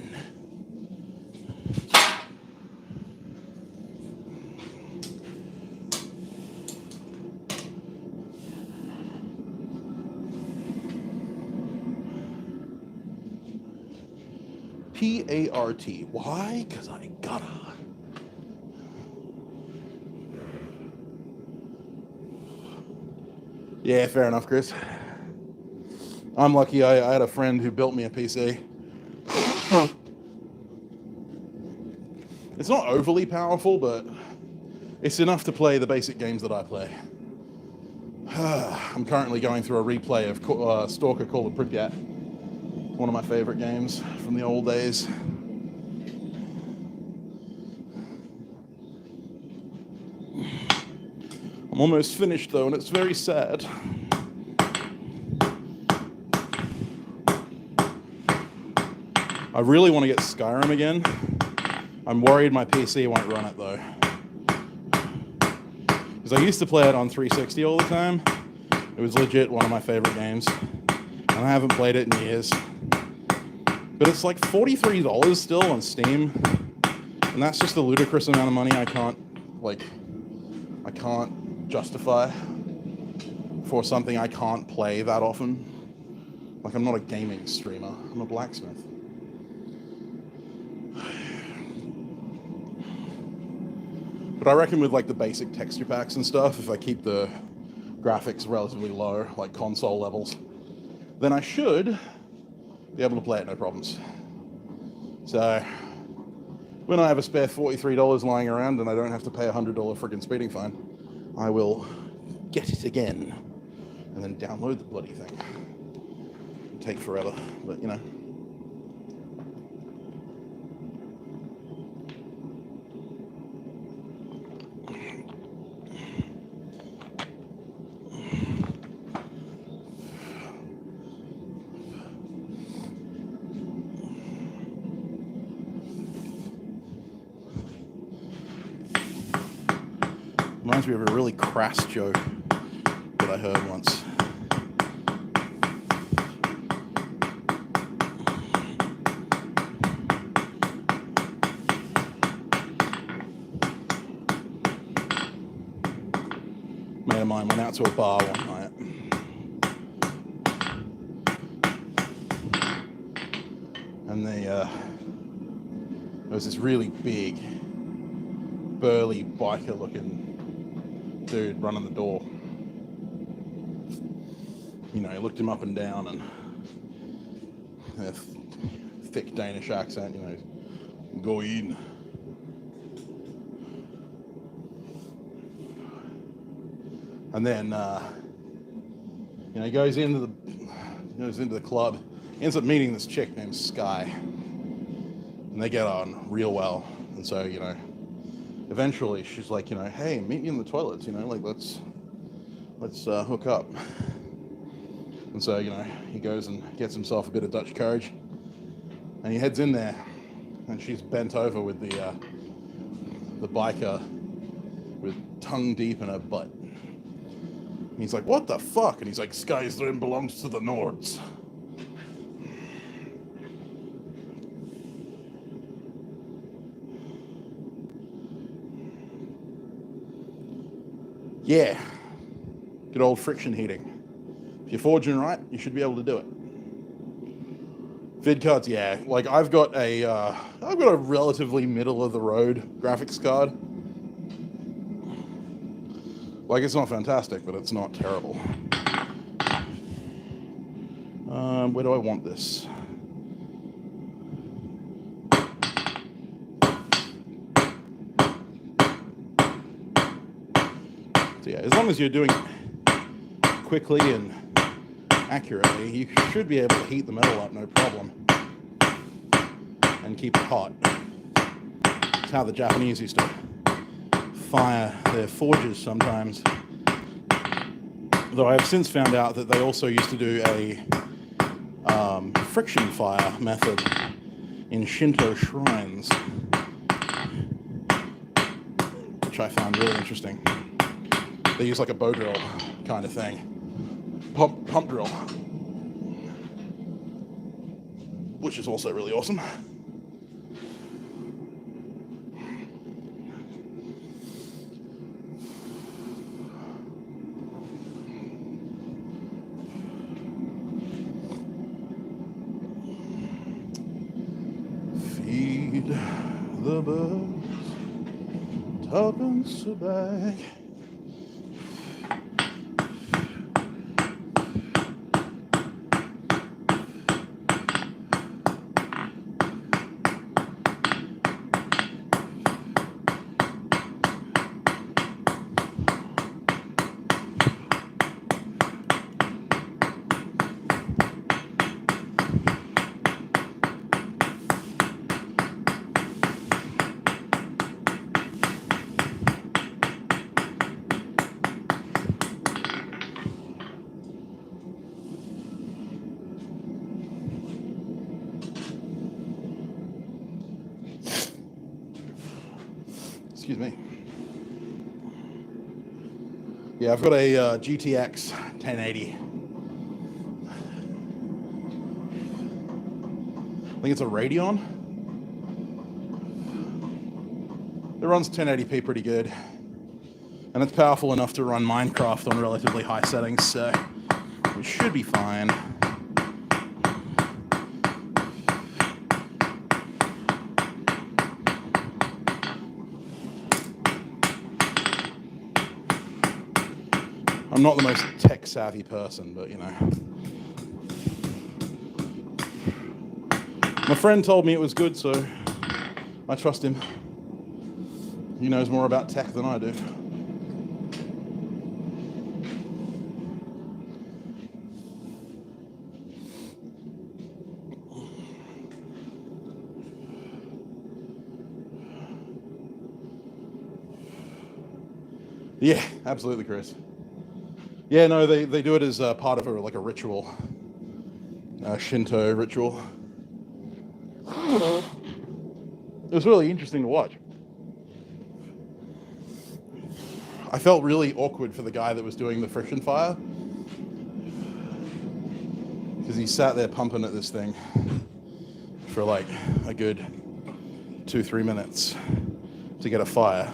P-A-R-T. Why? Because I gotta. Yeah, fair enough, Chris. I'm lucky I had a friend who built me a PC. It's not overly powerful, but it's enough to play the basic games that I play. I'm currently going through a replay of Stalker Call of Pripyat, one of my favorite games from the old days. I'm almost finished though, and it's very sad. I really want to get Skyrim again. I'm worried my PC won't run it though. Because I used to play it on 360 all the time. It was legit one of my favorite games. And I haven't played it in years. But it's like $43 still on Steam. And that's just a ludicrous amount of money I can't justify for something I can't play that often. Like, I'm not a gaming streamer, I'm a blacksmith. But I reckon with like the basic texture packs and stuff, if I keep the graphics relatively low, like console levels, then I should be able to play it no problems. So when I have a spare $43 lying around and I don't have to pay a $100 friggin' speeding fine, I will get it again and then download the bloody thing. It'll take forever, but you know. Reminds me of a really crass joke that I heard once. Mate of mine went out to a bar one night. And there was this really big, burly, biker-looking dude running the door. You know, he looked him up and down, and a thick Danish accent, you know, go in. And then, you know, he goes into the club, ends up meeting this chick named Sky, and they get on real well. And so, you know, eventually she's like, you know, hey, meet me in the toilets, you know, like let's hook up. And so, you know, he goes and gets himself a bit of Dutch courage, and he heads in there, and she's bent over with the biker with tongue deep in her butt. And he's like, what the fuck? And he's like, Skyzern belongs to the Nords. Yeah, good old friction heating. If you're forging right, you should be able to do it. Vid cards, yeah. Like I've got a relatively middle of the road graphics card. Like it's not fantastic, but it's not terrible. Where do I want this? So yeah, as long as you're doing it quickly and accurately, you should be able to heat the metal up no problem and keep it hot. It's how the Japanese used to fire their forges sometimes. Though I have since found out that they also used to do a friction fire method in Shinto shrines, which I found really interesting. They use like a bow drill kind of thing, pump drill, which is also really awesome. Feed the birds, tuppence a bag. Excuse me. Yeah, I've got a GTX 1080. I think it's a Radeon. It runs 1080p pretty good. And it's powerful enough to run Minecraft on relatively high settings, so it should be fine. I'm not the most tech-savvy person, but, you know. My friend told me it was good, so I trust him. He knows more about tech than I do. Yeah, absolutely, Chris. Yeah, no, they do it as part of a ritual, Shinto ritual. It was really interesting to watch. I felt really awkward for the guy that was doing the friction fire, because he sat there pumping at this thing for like a good 2-3 minutes to get a fire.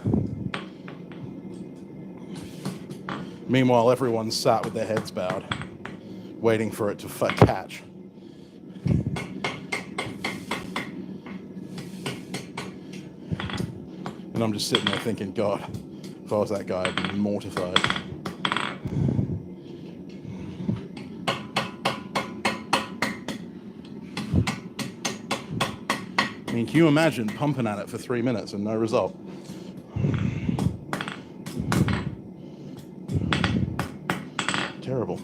Meanwhile, everyone sat with their heads bowed, waiting for it to catch. And I'm just sitting there thinking, God, if I was that guy, I'd be mortified. I mean, can you imagine pumping at it for 3 minutes and no result? Terrible.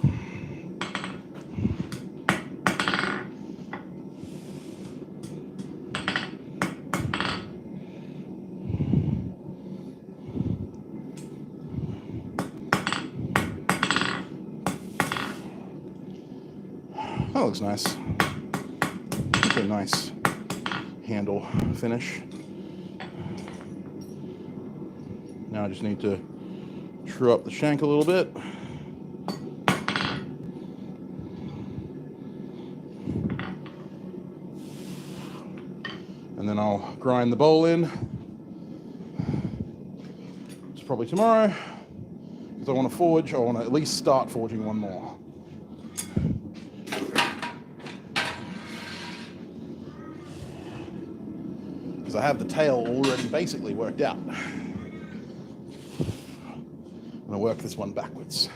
looks nice. It's a nice handle finish. Now I just need to true up the shank a little bit. And then I'll grind the bowl in. It's probably tomorrow, because I want to forge. I want to at least start forging one more. Because I have the tail already basically worked out. I'm going to work this one backwards.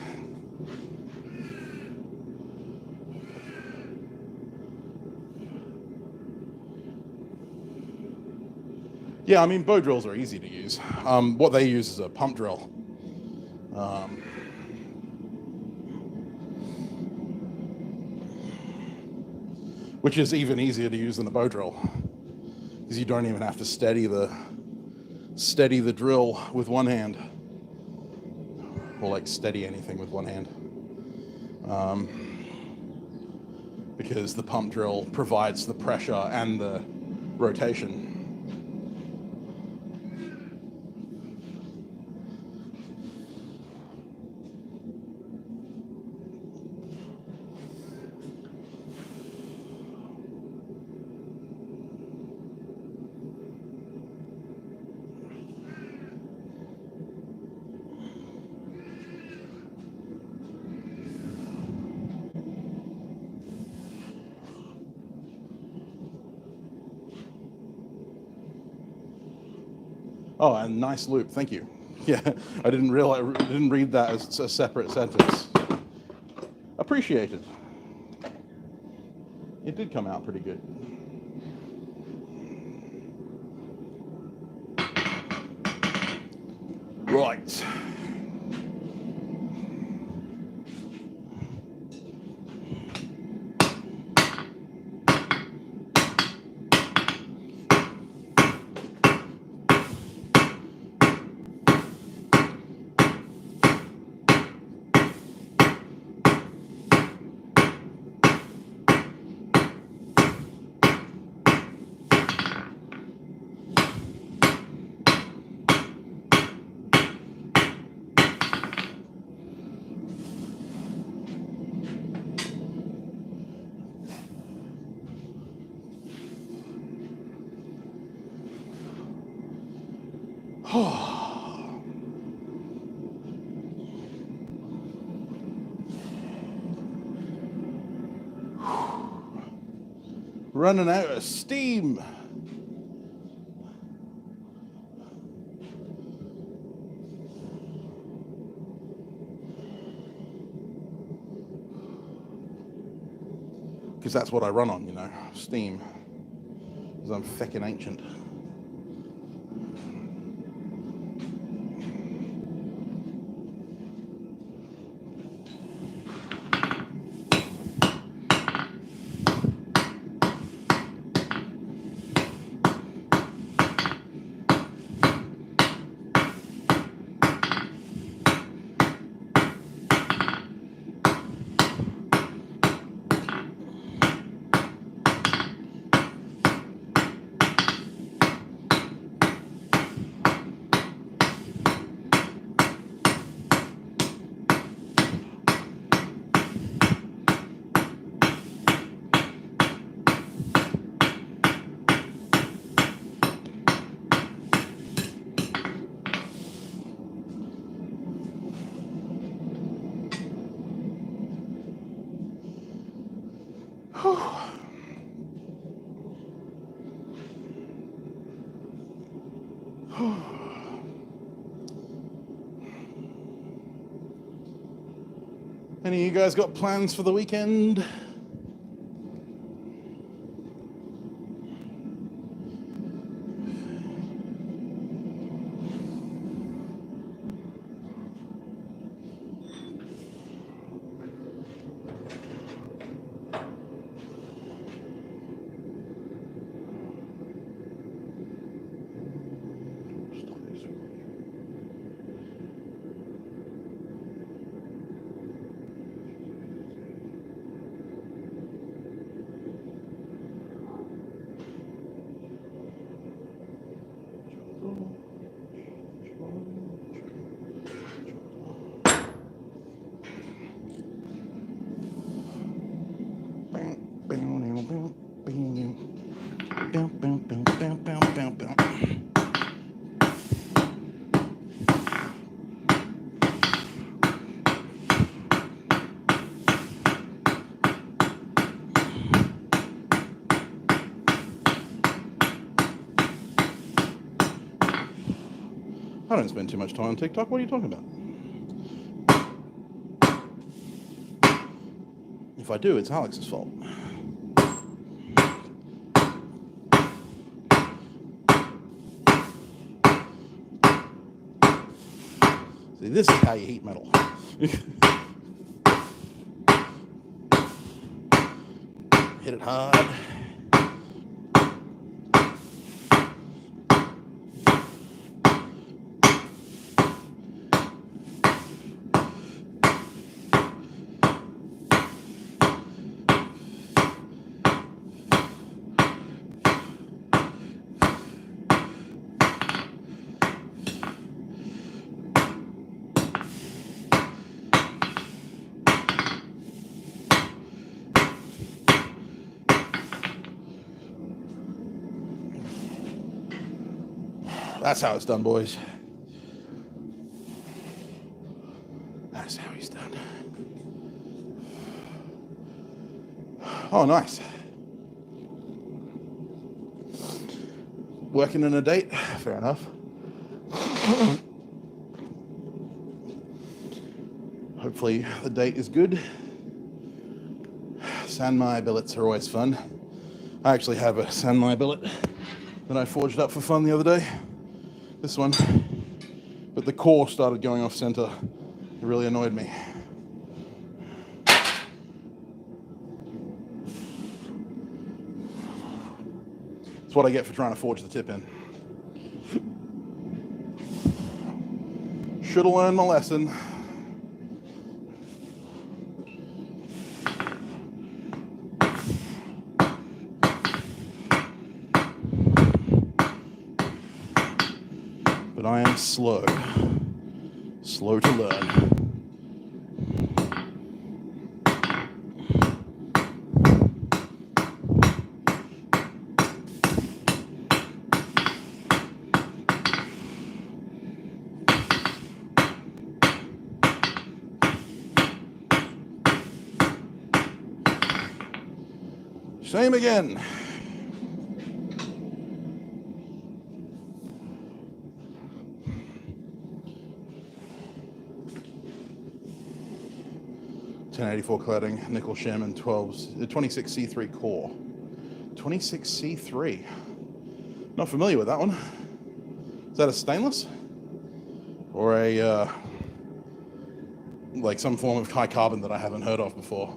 Yeah, I mean, bow drills are easy to use. What they use is a pump drill. Which is even easier to use than a bow drill, because you don't even have to steady the drill with one hand, or like steady anything with one hand, because the pump drill provides the pressure and the rotation. Oh, and nice loop, thank you. Yeah, I didn't read that as a separate sentence. Appreciated. It did come out pretty good. Right. Running out of steam. Because that's what I run on, you know, steam. Because I'm feckin' ancient. Any of you guys got plans for the weekend? I don't spend too much time on TikTok. What are you talking about? If I do, it's Alex's fault. See, this is how you heat metal. Hit it hard. That's how it's done, boys. That's how he's done. Oh, nice. Working in a date? Fair enough. Hopefully the date is good. Sanmai billets are always fun. I actually have a Sanmai billet that I forged up for fun the other day. This one. But the core started going off center. It really annoyed me. That's what I get for trying to forge the tip in. Should have learned my lesson. But I am slow to learn. Same again. .1084 cladding, nickel shim, and 26C3 core. 26C3. Not familiar with that one. Is that a stainless? Or a, like some form of high carbon that I haven't heard of before?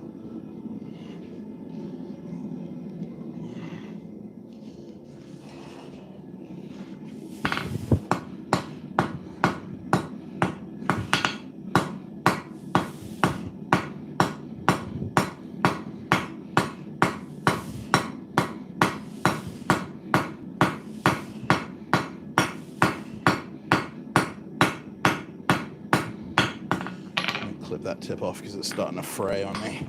Clip that tip off because it's starting to fray on me.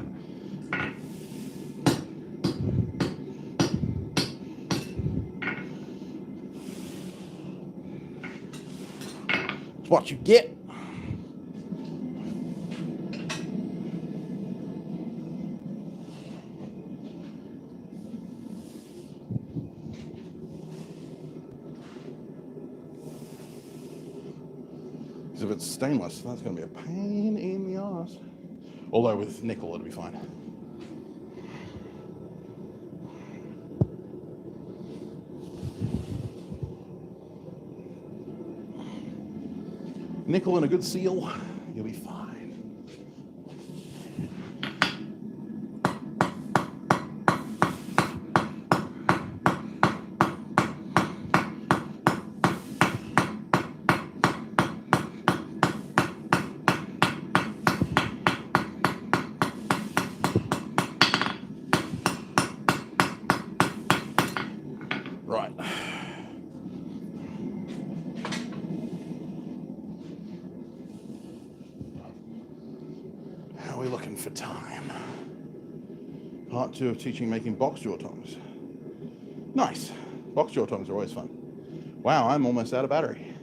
It's what you get. If it's stainless, that's going to be a pain in the ass. Although with nickel, it'll be fine. Nickel and a good seal, you'll be fine. Right. for time. Part 2 of teaching making box jaw tongs. Nice. Box jaw tongs are always fun. Wow, I'm almost out of battery.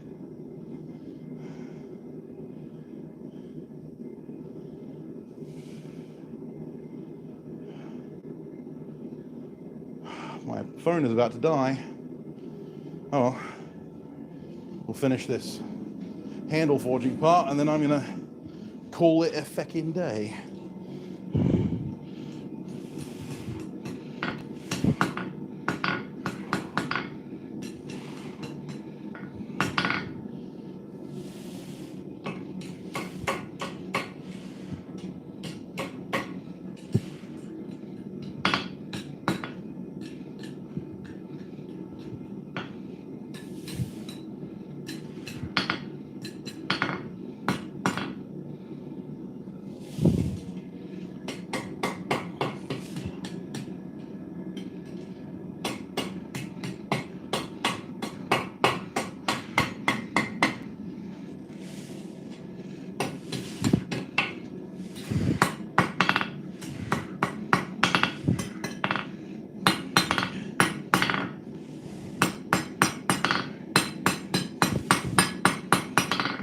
My phone is about to die. Oh, we'll finish this handle forging part and then I'm gonna call it a feckin' day.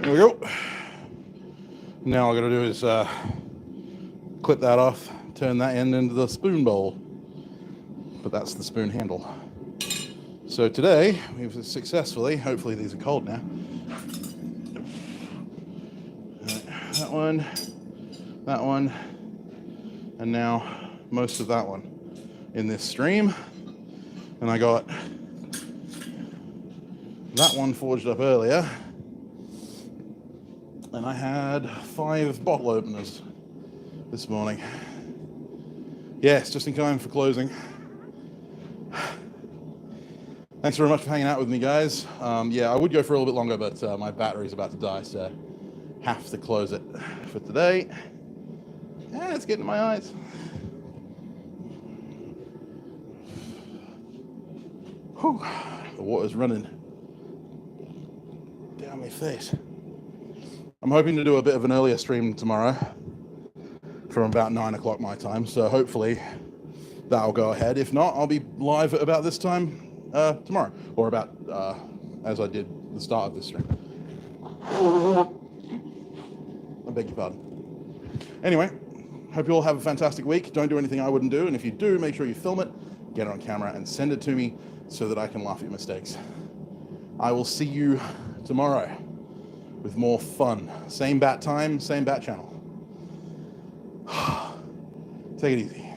There we go. Now all I gotta do is clip that off, turn that end into the spoon bowl. But that's the spoon handle. So today, we've successfully, hopefully these are cold now. That one, and now most of that one in this stream. And I got that one forged up earlier. And I had 5 bottle openers this morning. Yes, just in time for closing. Thanks very much for hanging out with me, guys. Yeah, I would go for a little bit longer, but my battery's about to die, so have to close it for today. Yeah, it's getting in my eyes. Whew, the water's running down my face. I'm hoping to do a bit of an earlier stream tomorrow from about 9 o'clock my time, so hopefully that'll go ahead. If not, I'll be live at about this time tomorrow, or about as I did the start of this stream. I beg your pardon. Anyway, hope you all have a fantastic week. Don't do anything I wouldn't do, and if you do, make sure you film it, get it on camera, and send it to me so that I can laugh at your mistakes. I will see you tomorrow with more fun. Same bat time, same bat channel. Take it easy.